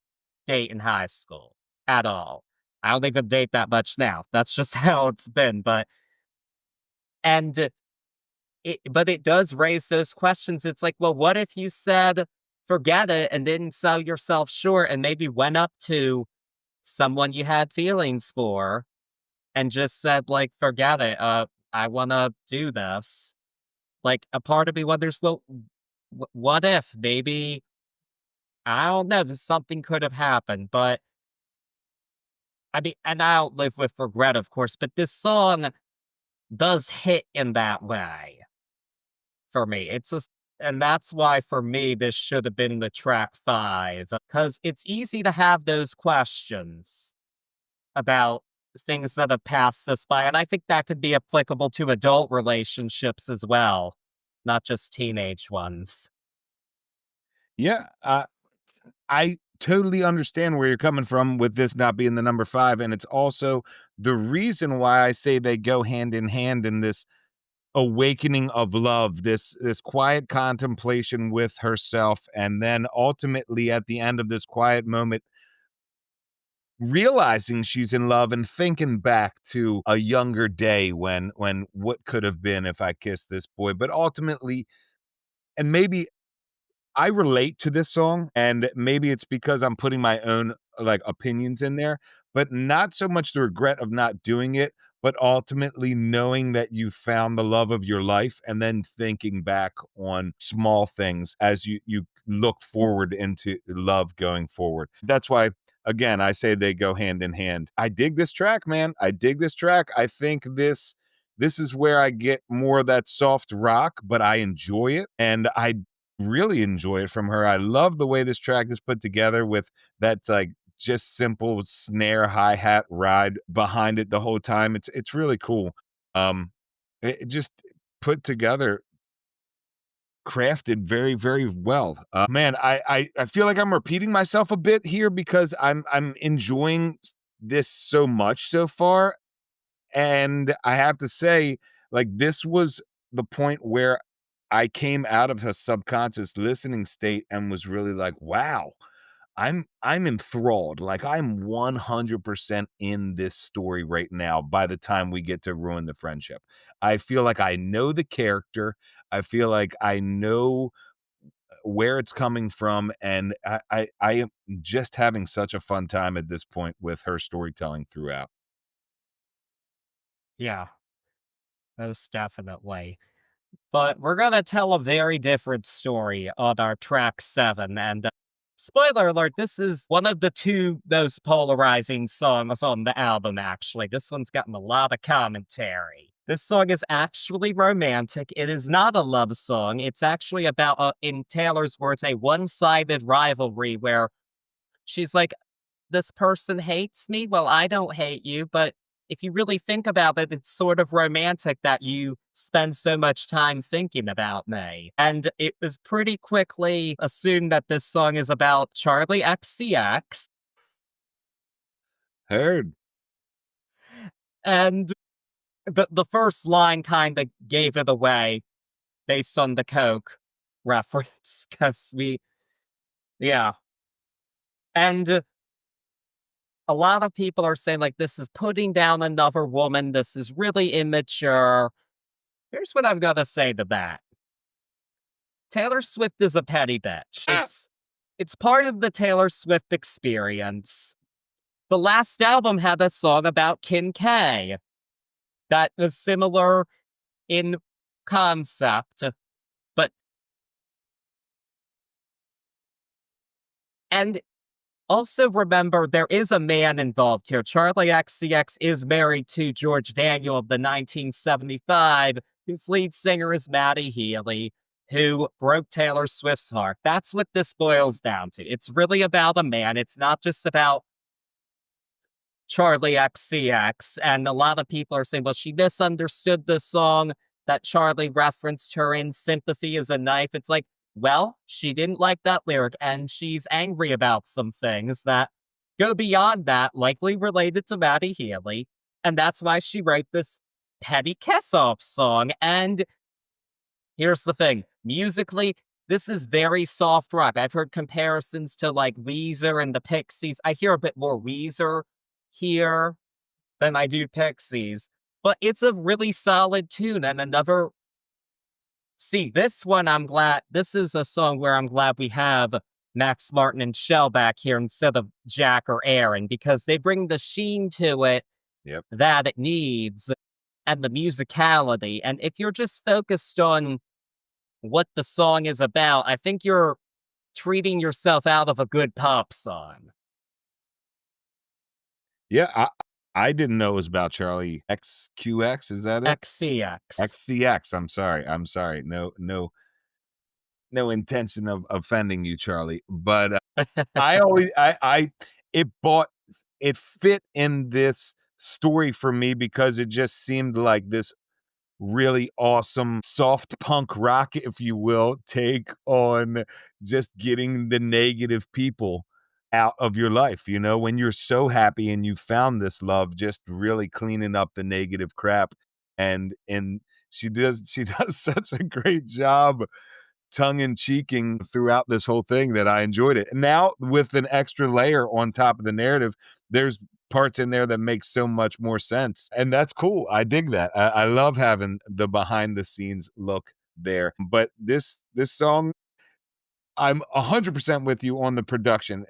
date in high school at all. I don't even date that much now. That's just how it's been. And but it does raise those questions. It's like, well, what if you said, forget it and didn't sell yourself short and maybe went up to someone you had feelings for and just said, like, forget it. I want to do this. Like, a part of me wonders, well, what if maybe, I don't know, something could have happened, but I mean, and I don't live with regret, of course, but this song does hit in that way for me. It's just, and that's why for me, this should have been the track 5, because it's easy to have those questions about things that have passed us by. And I think that could be applicable to adult relationships as well, not just teenage ones. Yeah, I totally understand where you're coming from with this not being the number 5, and it's also the reason why I say they go hand in hand in this awakening of love, this quiet contemplation with herself, and then ultimately at the end of this quiet moment, realizing she's in love and thinking back to a younger day when what could have been if I kissed this boy. But ultimately, and maybe I relate to this song, and maybe it's because I'm putting my own, like, opinions in there, but not so much the regret of not doing it, but ultimately knowing that you found the love of your life and then thinking back on small things as you look forward into love going forward. That's why, again, I say they go hand in hand. I dig this track, man. I dig this track. I think this is where I get more of that soft rock, but I enjoy it, and I really enjoy it from her. I love the way this track is put together with that, like, just simple snare hi-hat ride behind it the whole time. It's really cool. It just put together, crafted very, very well. Man, I feel like I'm repeating myself a bit here because I'm enjoying this so much so far, and I have to say, like, this was the point where I came out of a subconscious listening state and was really like, "Wow, I'm enthralled." Like, I'm 100% in this story right now by the time we get to ruin the friendship. I feel like I know the character. I feel like I know where it's coming from, and I am just having such a fun time at this point with her storytelling throughout. Yeah, most definitely. But we're gonna tell a very different story on our track 7, and, spoiler alert, this is one of the 2 most polarizing songs on the album, actually. This one's gotten a lot of commentary. This song is actually romantic. It is not a love song. It's actually about, in Taylor's words, a one-sided rivalry where she's like, this person hates me. Well, I don't hate you. But if you really think about it, it's sort of romantic that you spend so much time thinking about me. And it was pretty quickly assumed that this song is about Charlie XCX. Heard. And the first line kind of gave it away based on the Coke reference. Because yeah. And a lot of people are saying, like, this is putting down another woman. This is really immature. Here's what I've got to say to that. Taylor Swift is a petty bitch. It's part of the Taylor Swift experience. The last album had a song about Kim K that was similar in concept, but and also remember there is a man involved here. Charlie XCX is married to George Daniel of the 1975, whose lead singer is Maddie Healy, who broke Taylor Swift's heart. That's what this boils down to. It's really about a man. It's not just about Charlie XCX. And a lot of people are saying, well, she misunderstood the song that Charlie referenced her in, Sympathy is a Knife. It's like, well, she didn't like that lyric and she's angry about some things that go beyond that, likely related to Maddie Healy. And that's why she wrote this petty kiss off song. And here's the thing, musically, This is very soft rock. I've heard comparisons to like Weezer and the Pixies. I hear a bit more Weezer here than I do Pixies, but it's a really solid tune and another. See, this one I'm glad this is a song where I'm glad we have Max Martin and Shell back here instead of Jack or Aaron because they bring the sheen to it Yep. that it needs and the musicality. And if you're just focused on what the song is about, I think you're treating yourself out of a good pop song. Yeah, I didn't know it was about Charlie XQX, is that it? XCX. XCX, I'm sorry. No intention of offending you, Charlie, but, I always I it bought it fit in this story for me because it just seemed like this really awesome soft punk rock, if you will, take on just getting the negative people out of your life, you know, when you're so happy and you found this love, just really cleaning up the negative crap. And she does such a great job tongue in cheeking throughout this whole thing that I enjoyed it. And now with an extra layer on top of the narrative, there's parts in there that make so much more sense. And that's cool. I dig that. I love having the behind the scenes look there. But this song, I'm 100% with you on the production.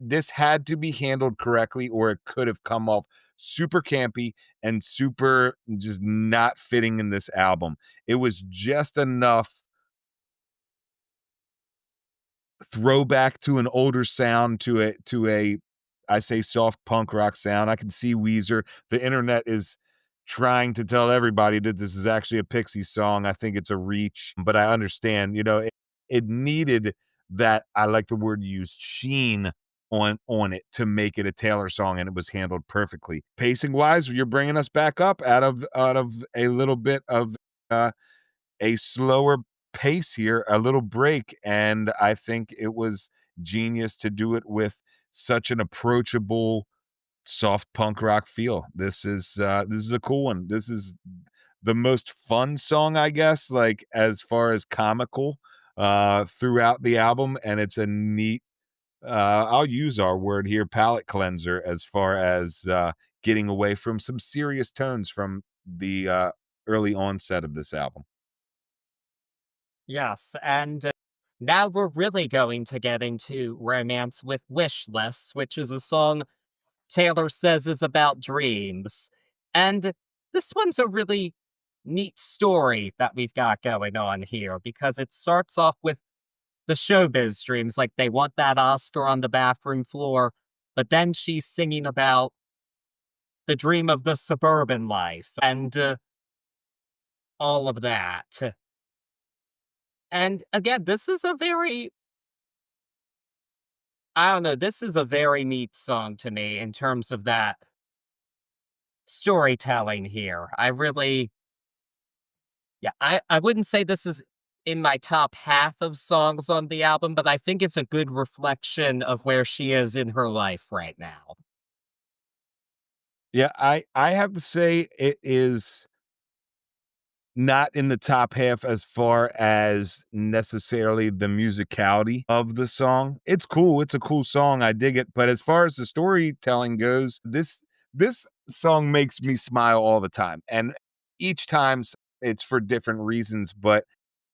This had to be handled correctly or it could have come off super campy and super just not fitting in this album. It was just enough throwback to an older sound, to a I say soft punk rock sound. I can see Weezer. The internet is trying to tell everybody that this is actually a Pixies song. I think it's a reach, but I understand, you know, it needed that, I like the word used, sheen on it to make it a Taylor song, and it was handled perfectly. Pacing wise, you're bringing us back up out of a little bit of uh a slower pace here, a little break, and I think it was genius to do it with such an approachable soft punk rock feel. This is a cool one. This is the most fun song, I guess, like as far as comical throughout the album, and it's a neat I'll use our word here, palate cleanser, as far as getting away from some serious tones from the early onset of this album. Yes, and now we're really going to get into Romance with Wish Lists, which is a song Taylor says is about dreams. And this one's a really neat story that we've got going on here because it starts off with the showbiz dreams, like they want that Oscar on the bathroom floor, but then she's singing about the dream of the suburban life and all of that. And again, this is a very, I don't know, this is a very neat song to me in terms of that storytelling here. I really, yeah, I wouldn't say this is in my top half of songs on the album, but I think it's a good reflection of where she is in her life right now. Yeah, I have to say it is not in the top half as far as necessarily the musicality of the song. It's cool. It's a cool song. I dig it. But as far as the storytelling goes, this song makes me smile all the time. And each time it's for different reasons, but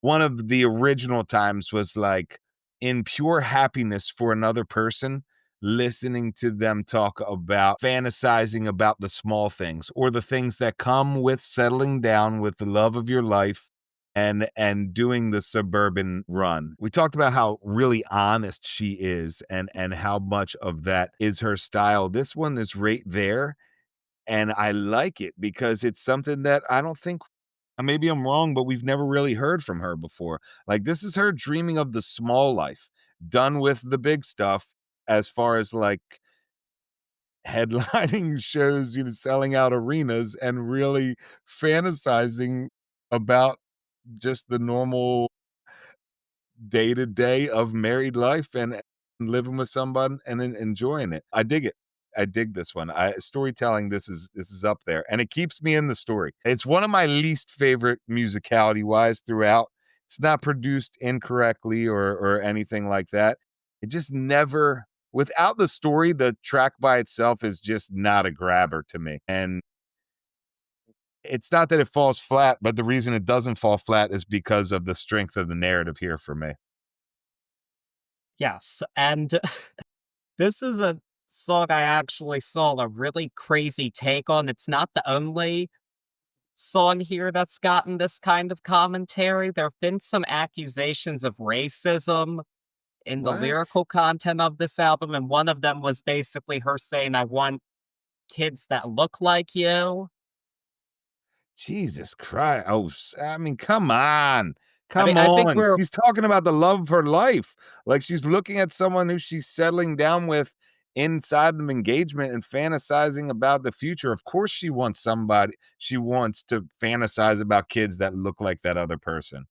one of the original times was like in pure happiness for another person, listening to them talk about fantasizing about the small things or the things that come with settling down with the love of your life and doing the suburban run. We talked about how really honest she is and how much of that is her style. This one is right there, and I like it because it's something that I don't think, maybe I'm wrong, but we've never really heard from her before. Like, this is her dreaming of the small life, done with the big stuff as far as like headlining shows, you know, selling out arenas and really fantasizing about just the normal day to day of married life and living with somebody and then enjoying it. I dig it. I dig this one. I storytelling, this is up there and it keeps me in the story. It's one of my least favorite musicality wise throughout. It's not produced incorrectly or anything like that. It just never without the story, the track by itself is just not a grabber to me. And it's not that it falls flat, but the reason it doesn't fall flat is because of the strength of the narrative here for me. Yes, and this is a song I actually saw a really crazy take on. It's not the only song here that's gotten this kind of commentary. There have been some accusations of racism in the What? lyrical content of this album, and one of them was basically her saying, "I want kids that look like you." Jesus Christ. Oh, I mean, come on. I mean, Come I think on. we're She's talking about the love of her life. Like she's looking at someone who she's settling down with inside of engagement and fantasizing about the future. Of course, she wants to fantasize about kids that look like that other person.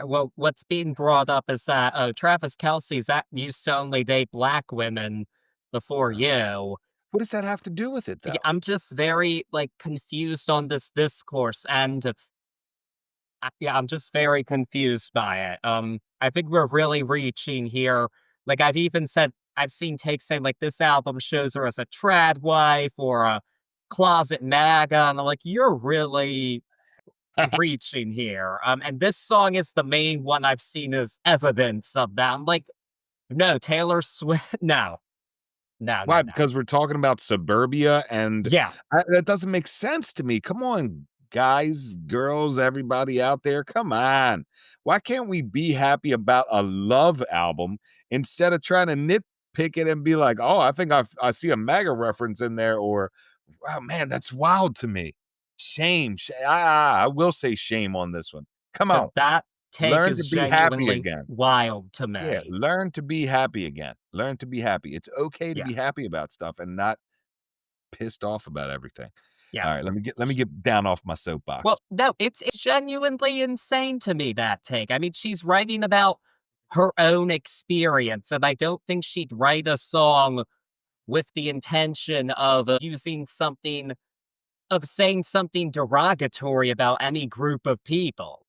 well, what's being brought up is that, Travis Kelce's that used to only date black women before you. What does that have to do with it, Yeah, though? I'm just very, like, confused on this discourse, and, yeah, I'm just very confused by it. I think we're really reaching here. Like, I've seen takes saying, like, this album shows her as a trad wife or a closet MAGA, and I'm like, "You're really reaching here." And this song is the main one I've seen as evidence of that. I'm like, "No, Taylor Swift, no. No, no, Why? no." Because we're talking about suburbia, and Yeah. that doesn't make sense to me. Come on, guys, girls, everybody out there, come on. Why can't we be happy about a love album instead of trying to nitpick it and be like, "Oh, I think I see a MAGA reference in there," or, "Wow, man, that's wild to me." Shame. I will say shame on this one. Come on, That take learn to is be happy genuinely again. wild to Yeah, me. learn to be happy again. Learn to be happy. It's okay to Yeah, be happy about stuff and not pissed off about everything. yeah. All right, let me get down off my soapbox. Well, no, it's genuinely insane to me, that take. I mean, she's writing about her own experience, and I don't think she'd write a song with the intention of saying something derogatory about any group of people.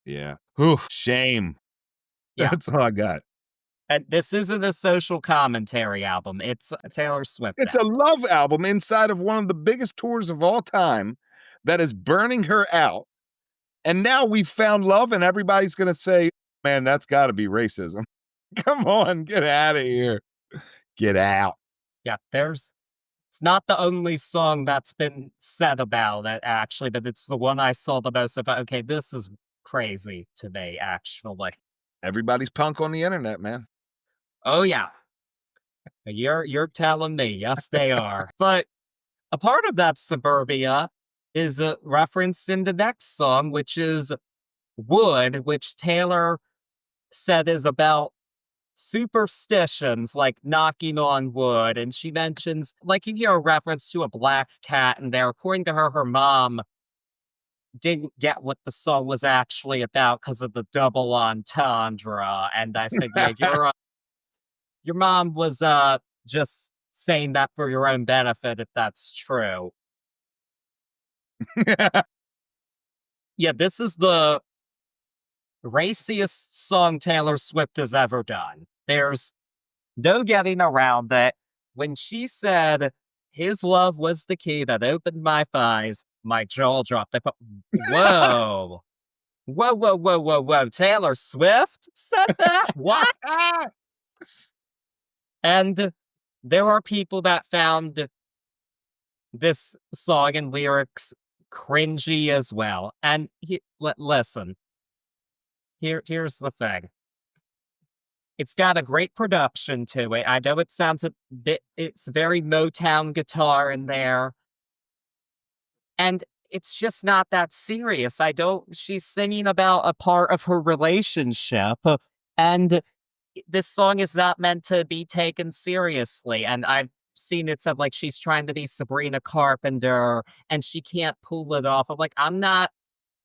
Yeah. Whew, shame. Yeah. That's all I got. And this isn't a social commentary album. It's a Taylor Swift It's a album. love album inside of one of the biggest tours of all time that is burning her out. And now we've found love, and everybody's gonna say, "Man, that's gotta be racism." Come on, get out of here. Get out. Yeah, it's not the only song that's been said about it, actually, but it's the one I saw the most about. Okay, this is crazy to me, actually. Everybody's punk on the internet, man. Oh yeah, you're telling me. Yes, they are. But a part of that suburbia is referenced in the next song, which is Wood, which Taylor said is about superstitions like knocking on wood. And she mentions, like, you hear a reference to a black cat in there. According to her, her mom didn't get what the song was actually about because of the double entendre. And I said, yeah, your mom was just saying that for your own benefit, if that's true. Yeah, this is the raciest song Taylor Swift has ever done. There's no getting around it. When she said, "His love was the key that opened my eyes," my jaw dropped. I thought, whoa, whoa, whoa, whoa, whoa, whoa. Taylor Swift said that? What? And there are people that found this song and lyrics cringy as well. And listen, here's the thing. It's got a great production to it. I know it sounds a bit, it's very Motown guitar in there. And it's just not that serious. She's singing about a part of her relationship. And this song is not meant to be taken seriously. And I've seen it said like she's trying to be Sabrina Carpenter and she can't pull it off. I'm like, I'm not,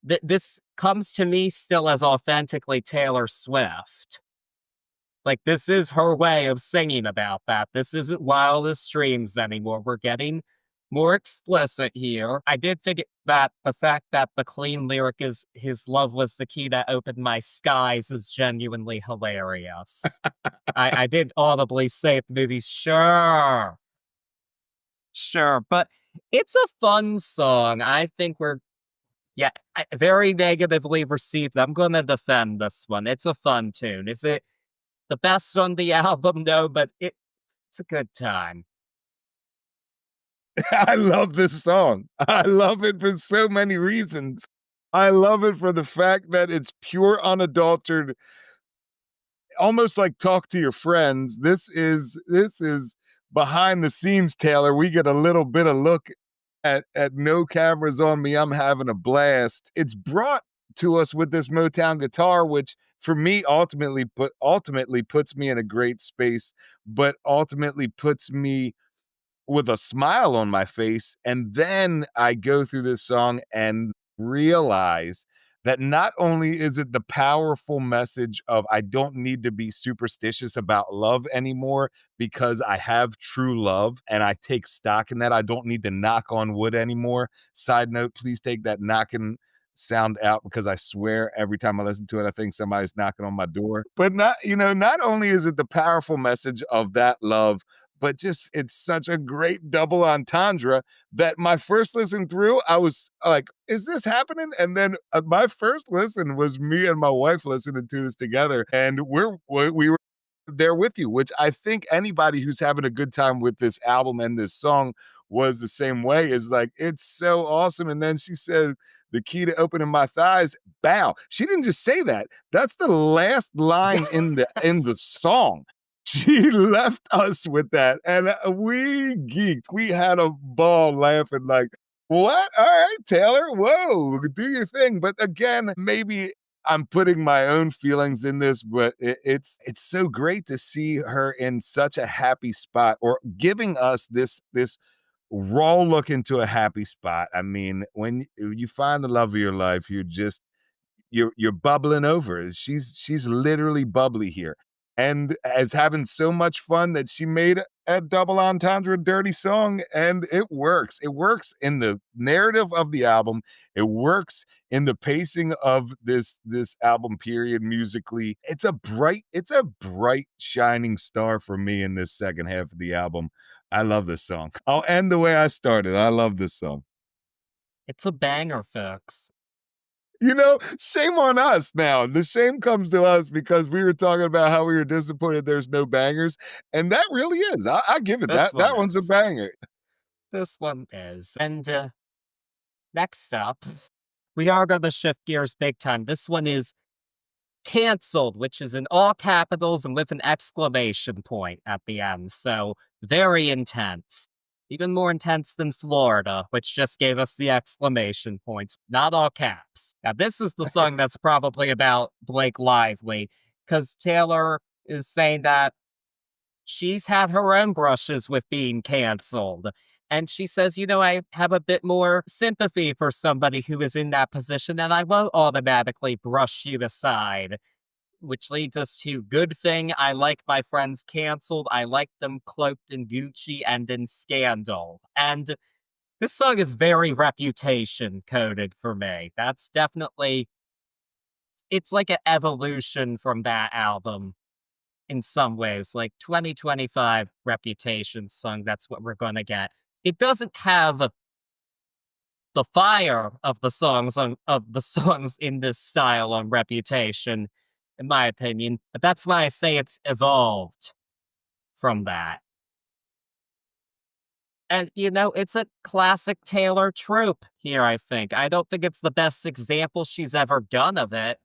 this comes to me still as authentically Taylor Swift. Like, this is her way of singing about that. This isn't Wildest Dreams anymore. We're getting more explicit here. I did figure that the fact that the clean lyric is his love was the key that opened my skies is genuinely hilarious. I did audibly say at the movies, sure, sure, but it's a fun song. I think yeah, very negatively received. I'm going to defend this one. It's a fun tune. Is it the best on the album? No, but it's a good time. I love this song. I love it for so many reasons. I love it for the fact that it's pure, unadulterated, almost like talk to your friends. This is behind the scenes, Taylor. We get a little bit of look at no cameras on me. I'm having a blast. It's brought to us with this Motown guitar, which for me ultimately puts me in a great space, but ultimately puts me with a smile on my face. And then I go through this song and realize that not only is it the powerful message of I don't need to be superstitious about love anymore because I have true love and I take stock in that. I don't need to knock on wood anymore. Side note, please take that knocking sound out because I swear every time I listen to it, I think somebody's knocking on my door. But not only is it the powerful message of that love, but just it's such a great double entendre that my first listen through, I was like, "Is this happening?" And then my first listen was me and my wife listening to this together, and we were there with you, which I think anybody who's having a good time with this album and this song was the same way. Is like, it's so awesome. And then she said, "The key to opening my thighs." Bow. She didn't just say that. That's the last line in the Yes. song. She left us with that, and we geeked. We had a ball laughing like, "What? All right, Taylor, whoa, do your thing." But again, maybe I'm putting my own feelings in this, but it's so great to see her in such a happy spot or giving us this raw look into a happy spot. I mean, when you find the love of your life, you're bubbling over. She's literally bubbly here, and as having so much fun that she made a double entendre dirty song, and it works. It works in the narrative of the album. It works in the pacing of this album period musically. It's a bright shining star for me in this second half of the album. I love this song. I'll end the way I started. I love this song. It's a banger, folks. Shame on us now. The shame comes to us because we were talking about how we were disappointed there's no bangers, and that really is. I give it This that. one That one's a is. banger. This one is. And next up, we are going to shift gears big time. This one is canceled, which is in all capitals and with an exclamation point at the end. So very intense. Even more intense than Florida, which just gave us the exclamation points, not all caps. Now, this is the song that's probably about Blake Lively, because Taylor is saying that she's had her own brushes with being canceled. And she says, I have a bit more sympathy for somebody who is in that position, and I won't automatically brush you aside. Which leads us to good thing. I like my friends canceled. I like them cloaked in Gucci and in scandal. And this song is very reputation coded for me. That's definitely, it's like an evolution from that album in some ways, like 2025 reputation song. That's what we're going to get. It doesn't have the fire of the songs in this style on Reputation, in my opinion. But that's why I say it's evolved from that. And it's a classic Taylor trope here, I think. I don't think it's the best example she's ever done of it,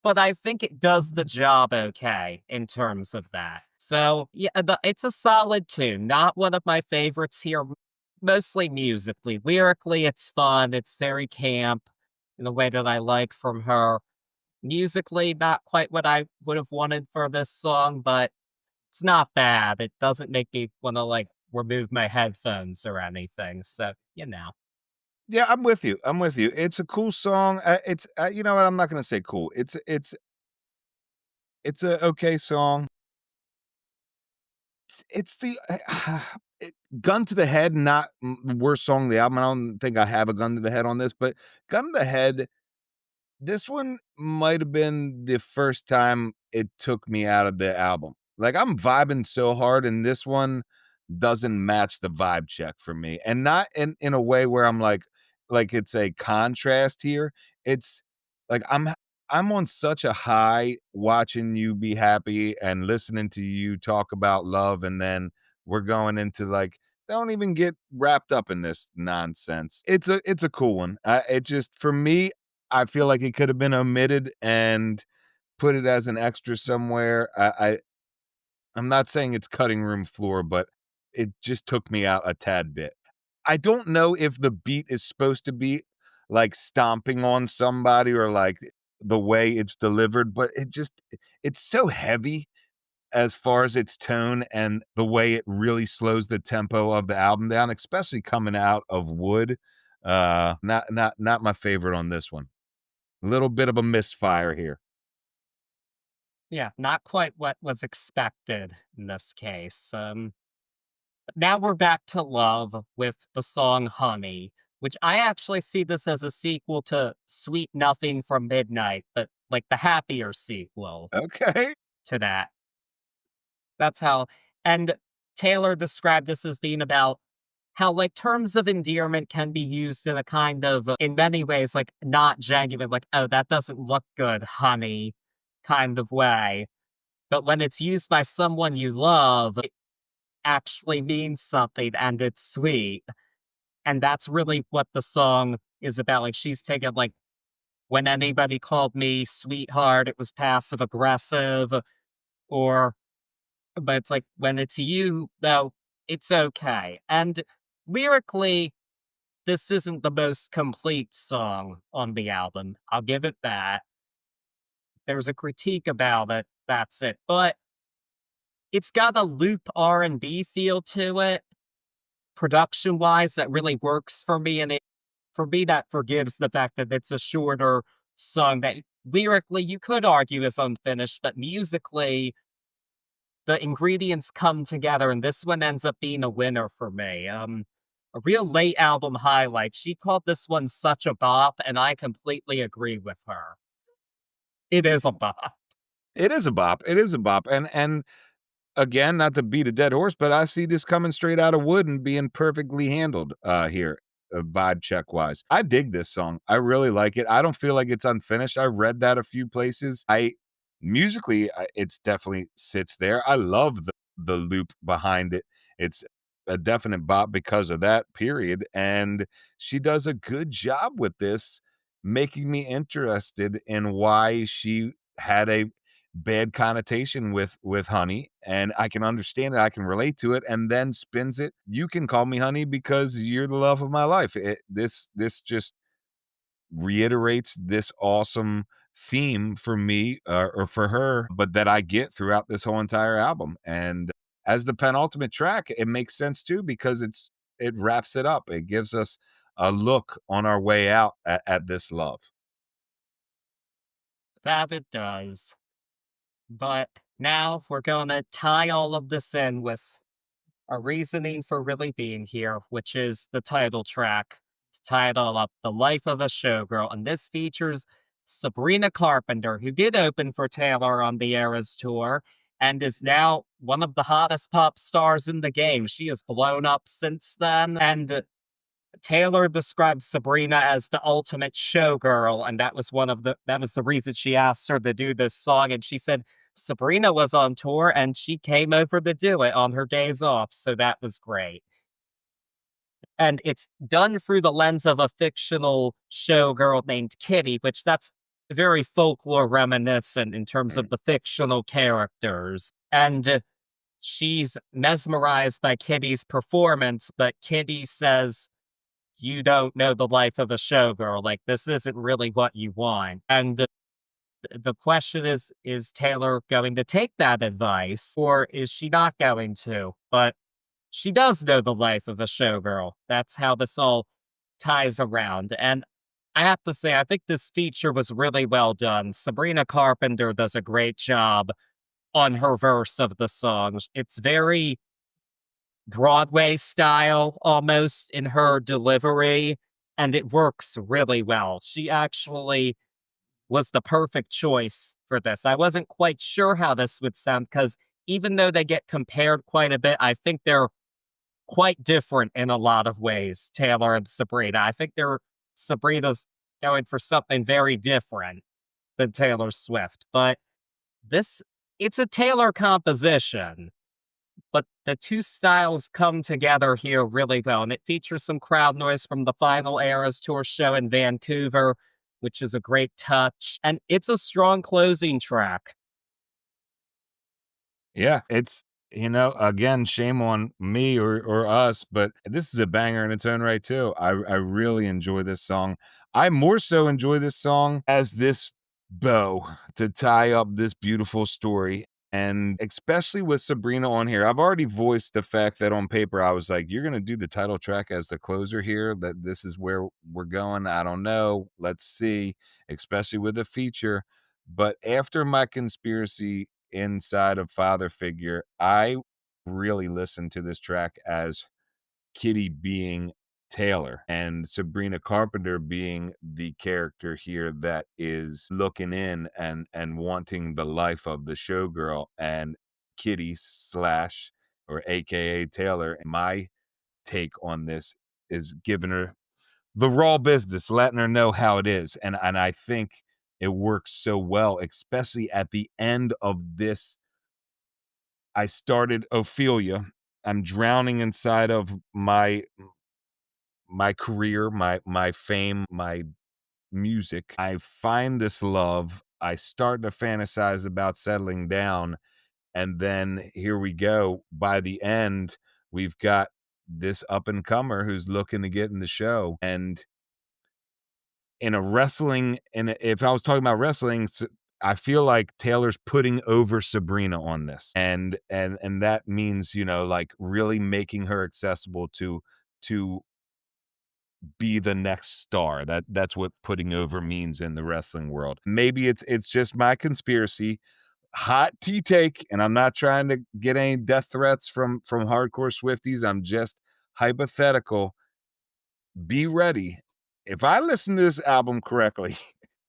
but I think it does the job okay in terms of that. So, yeah, it's a solid tune. Not one of my favorites here, mostly musically. Lyrically, it's fun. It's very camp in the way that I like from her. Musically, not quite what I would have wanted for this song, but it's not bad. It doesn't make me want to like remove my headphones or anything. So, Yeah, I'm with you. I'm with you. It's a cool song. It's you know what? I'm not gonna say cool. It's a okay song. It's the it gun to the head, not worst song of the album. I don't think I have a gun to the head on this, but gun to the head, this one might have been the first time it took me out of the album. Like, I'm vibing so hard, and this one doesn't match the vibe check for me, and not in a way where I'm like it's a contrast here. It's like I'm on such a high watching you be happy and listening to you talk about love, and then we're going into, like, don't even get wrapped up in this nonsense. It's a cool one. It just, for me, I feel like it could have been omitted and put it as an extra somewhere. I'm not saying it's cutting room floor, but it just took me out a tad bit. I don't know if the beat is supposed to be like stomping on somebody or like the way it's delivered, but it's so heavy as far as its tone and the way it really slows the tempo of the album down, especially coming out of Wood. Not my favorite on this one. A little bit of a misfire here. Yeah, not quite what was expected in this case. Now we're back to Love with the song Honey, which I actually see this as a sequel to Sweet Nothing from Midnight, but like the happier sequel Okay. to that. That's how, and Taylor described this as being about how like terms of endearment can be used in a kind of, in many ways, like not genuine, like, oh, that doesn't look good, honey, kind of way. But when it's used by someone you love, it actually means something and it's sweet. And that's really what the song is about. Like she's taken like when anybody called me sweetheart, it was passive aggressive, or but it's like when it's you, though, it's okay. And lyrically, this isn't the most complete song on the album. I'll give it that. There's a critique about it. That's it. But it's got a loop R&B feel to it, production wise, that really works for me. And for me, that forgives the fact that it's a shorter song that lyrically you could argue is unfinished, but musically, the ingredients come together, and this one ends up being a winner for me. A real late album highlight. She called this one such a bop, and I completely agree with her. It is a bop. It is a bop. It is a bop. And again, not to beat a dead horse, but I see this coming straight out of Wood and being perfectly handled here, vibe check wise. I dig this song. I really like it. I don't feel like it's unfinished. I've read that a few places. I musically, it's definitely sits there. I love the loop behind it. It's a definite bop because of that period. And she does a good job with this, making me interested in why she had a bad connotation with honey, and I can understand it, I can relate to it, and then spins it, "You can call me honey because you're the love of my life." This just reiterates this awesome theme for me, or for her, but that I get throughout this whole entire album, and as the penultimate track, it makes sense too because it wraps it up. It gives us a look on our way out at this love. That it does. But now we're going to tie all of this in with our reasoning for really being here, which is the title track, title of The Life of a Showgirl. And this features Sabrina Carpenter, who did open for Taylor on the Eras tour and is now one of the hottest pop stars in the game. She has blown up since then. And Taylor described Sabrina as the ultimate showgirl, and that was the reason she asked her to do this song. And she said Sabrina was on tour and she came over to do it on her days off, so that was great. And it's done through the lens of a fictional showgirl named Kitty, which that's very folklore reminiscent in terms of Mm. the fictional characters. And she's mesmerized by Kitty's performance, but Kitty says you don't know the life of a showgirl. Like, this isn't really what you want. And the question is Taylor going to take that advice or is she not going to? But she does know the life of a showgirl. That's how this all ties around. And I have to say, I think this feature was really well done. Sabrina Carpenter does a great job on her verse of the song. It's very Broadway style almost in her delivery, and it works really well. She actually was the perfect choice for this. I wasn't quite sure how this would sound because even though they get compared quite a bit, I think they're quite different in a lot of ways, Taylor and Sabrina. I think Sabrina's going for something very different than Taylor Swift, but this it's a Taylor composition, but the two styles come together here really well, and it features some crowd noise from the Final Eras tour show in Vancouver, which is a great touch, and it's a strong closing track. Yeah, it's again, shame on me or us, but this is a banger in its own right too. I really enjoy this song. I more so enjoy this song as this bow to tie up this beautiful story. And especially with Sabrina on here, I've already voiced the fact that on paper I was like, you're gonna do the title track as the closer here, that this is where we're going. I don't know. Let's see, especially with the feature. But after my conspiracy inside of Father Figure, I really listened to this track as Kitty being Taylor and Sabrina Carpenter being the character here that is looking in and wanting the life of the showgirl, and Kitty slash or AKA Taylor. My take on this is giving her the raw business, letting her know how it is. And I think it works so well, especially at the end of this. I started Ophelia. I'm drowning inside of my career, my fame, my music. I find this love. I start to fantasize about settling down. And then here we go. By the end, we've got this up and comer who's looking to get in the show. And in a wrestling, and if I was talking about wrestling, I feel like Taylor's putting over Sabrina on this, and that means like really making her accessible to be the next star. That's what putting over means in the wrestling world. Maybe it's just my conspiracy hot tea take, and I'm not trying to get any death threats from hardcore Swifties. I'm just hypothetical. Be ready. If I listen to this album correctly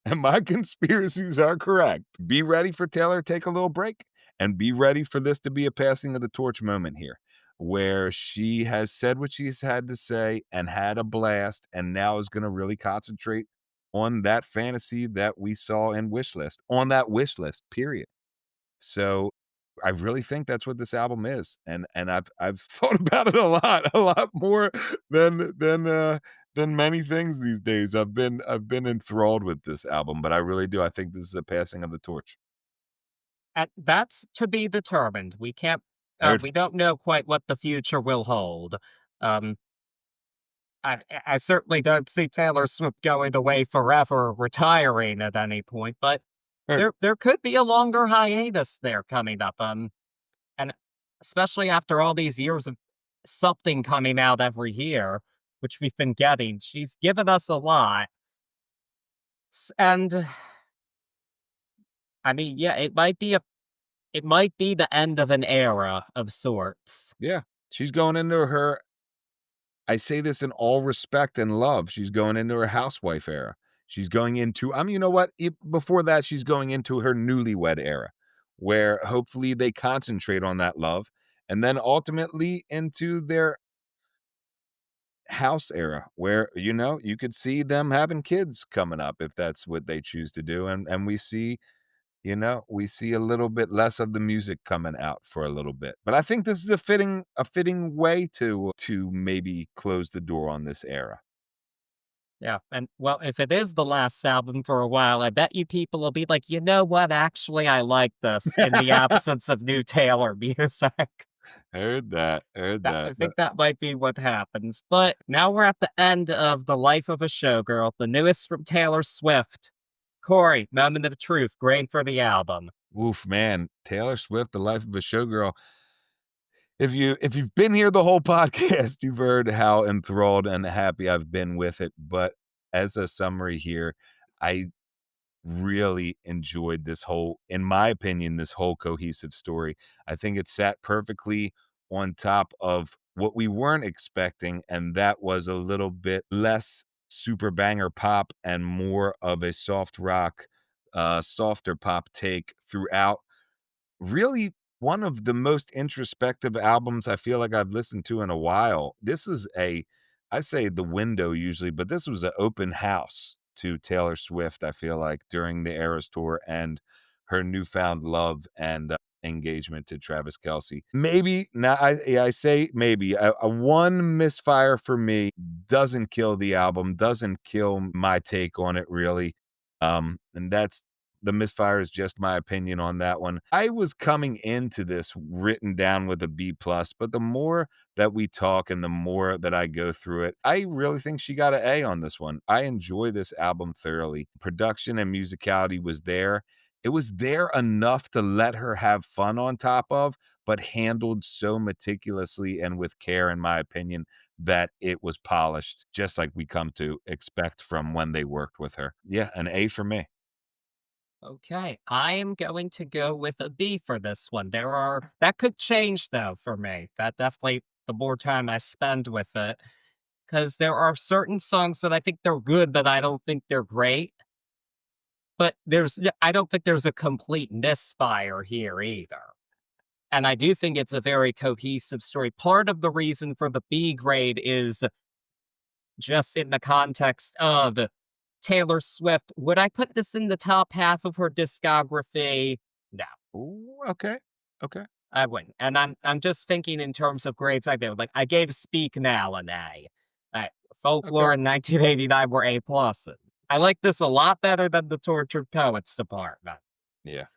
and my conspiracies are correct, be ready for Taylor to take a little break and be ready for this to be a passing of the torch moment here where she has said what she's had to say and had a blast and now is going to really concentrate on that fantasy that we saw in Wishlist, on that wish list, period. So I really think that's what this album is, and I've thought about it a lot more than many things these days. I've been enthralled with this album, but I really do. I think this is a passing of the torch. And that's to be determined. Heard. We don't know quite what the future will hold. Um, I certainly don't see Taylor Swift going away forever, retiring at any point, but Heard. there could be a longer hiatus there coming up. And especially after all these years of something coming out every year, which we've been getting, she's given us a lot. And I mean, yeah, it might be the end of an era of sorts. Yeah, she's going into her. I say this in all respect and love. She's going into her housewife era. She's going into, you know what? Before that, she's going into her newlywed era, where hopefully they concentrate on that love, and then ultimately into their house era, where you could see them having kids coming up if that's what they choose to do, and we see a little bit less of the music coming out for a little bit. But I think this is a fitting way to maybe close the door on this era. Yeah, and well, if it is the last album for a while, I bet you people will be like, you know what? Actually, I like this in the absence of new Taylor music. Heard that. Heard I that. think that might be what happens. But now we're at the end of The Life of a Showgirl, the newest from Taylor Swift. Cory, moment of truth, great for the album. Oof, man. Taylor Swift, The Life of a Showgirl. If you've been here the whole podcast, you've heard how enthralled and happy I've been with it. But as a summary here, I really enjoyed this whole, in my opinion, this whole cohesive story. I think it sat perfectly on top of what we weren't expecting, and that was a little bit less super banger pop and more of a soft rock, softer pop take throughout. Really one of the most introspective albums I feel like I've listened to in a while. This is I say the window usually, but this was an open house to Taylor Swift, I feel like, during the Eras Tour and her newfound love and, engagement to Travis Kelce. Maybe now I say maybe a one misfire for me doesn't kill the album, doesn't kill my take on it really. And that's the misfire is just my opinion on that one. I was coming into this written down with a B plus, but the more that we talk and the more that I go through it, I really think she got an A on this one. I enjoy this album thoroughly. Production and musicality was there. It was there enough to let her have fun on top of, but handled so meticulously and with care, in my opinion, that it was polished, just like we come to expect from when they worked with her. Yeah, an A for me. Okay, I am going to go with a B for this one. That could change though for me. That definitely, the more time I spend with it, because there are certain songs that I think they're good, but I don't think they're great. But I don't think there's a complete misfire here either. And I do think it's a very cohesive story. Part of the reason for the B grade is just in the context of Taylor Swift. Would I put this in the top half of her discography? No, Ooh, okay. Okay. I wouldn't. And I'm just thinking in terms of grades I gave. Like I gave Speak Now an A. Okay. Folklore in 1989 were A pluses. I like this a lot better than the Tortured Poets department. Yeah.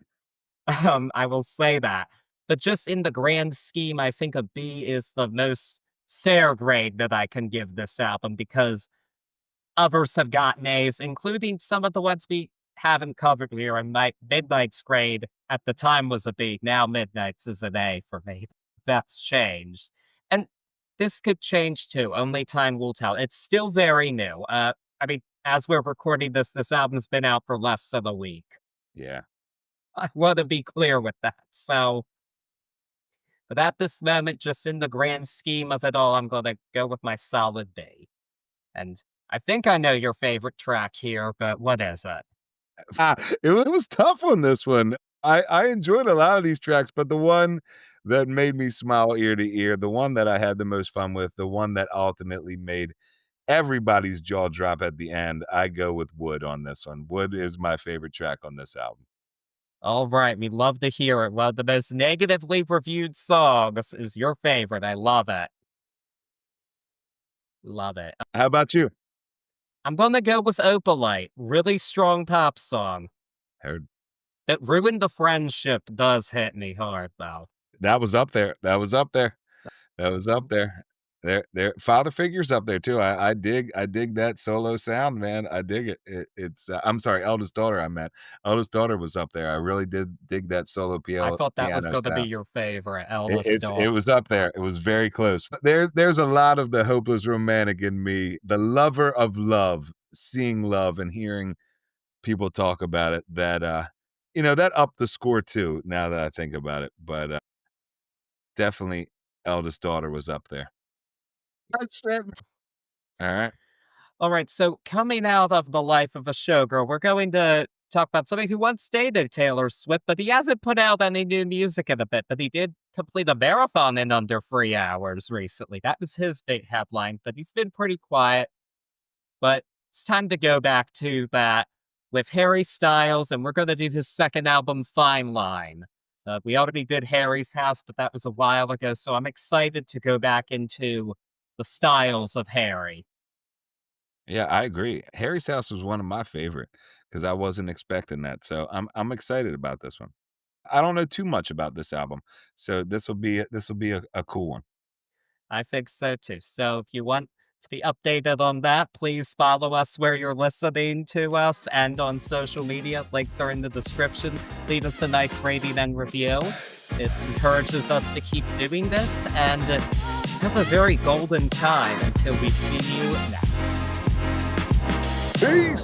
I will say that. But just in the grand scheme, I think a B is the most fair grade that I can give this album because others have gotten A's, including some of the ones we haven't covered here. And my Midnight's grade at the time was a B. Now Midnight's is an A for me. That's changed. And this could change too. Only time will tell. It's still very new. I mean, as we're recording this, this album's been out for less than a week. Yeah. I want to be clear with that. So, but at this moment, just in the grand scheme of it all, I'm going to go with my solid B. And I think I know your favorite track here, but what is it? It was tough on this one. I enjoyed a lot of these tracks, but the one that made me smile ear to ear, the one that I had the most fun with, the one that ultimately made everybody's jaw drop at the end, I go with Wood on this one. Wood is my favorite track on this album. All right, we love to hear it. One of the most negatively reviewed songs is your favorite. I love it. Love it. How about you? I'm going to go with Opalite. Really strong pop song. Heard That ruined the friendship does hit me hard, though. that was up there. That was up there. That was up there. There father figures up there too. I dig that solo sound, man. I dig it. It's I'm sorry, eldest daughter I meant. Eldest daughter was up there. I really did dig that solo I thought that was piano going to be sound. your favorite, eldest It daughter. was up there. It was very close. But there's a lot of the hopeless romantic in me, the lover of love, seeing love and hearing people talk about it that that upped the score too, now that I think about it. But definitely eldest daughter was up there. That's it. All right. All right, so coming out of the life of a showgirl, we're going to talk about somebody who once dated Taylor Swift, but he hasn't put out any new music in a bit, but he did complete a marathon in under 3 hours recently. That was his big headline, but he's been pretty quiet. But it's time to go back to that with Harry Styles, and we're going to do his second album, Fine Line. We already did Harry's House, but that was a while ago, so I'm excited to go back into the styles of Harry. Yeah, I agree. Harry's House was one of my favorite because I wasn't expecting that. So I'm excited about this one. I don't know too much about this album, so this will be a cool one. I think so too. So if you want to be updated on that, please follow us where you're listening to us and on social media. Links are in the description. Leave us a nice rating and review. It encourages us to keep doing this and have a very golden time until we see you next. Peace.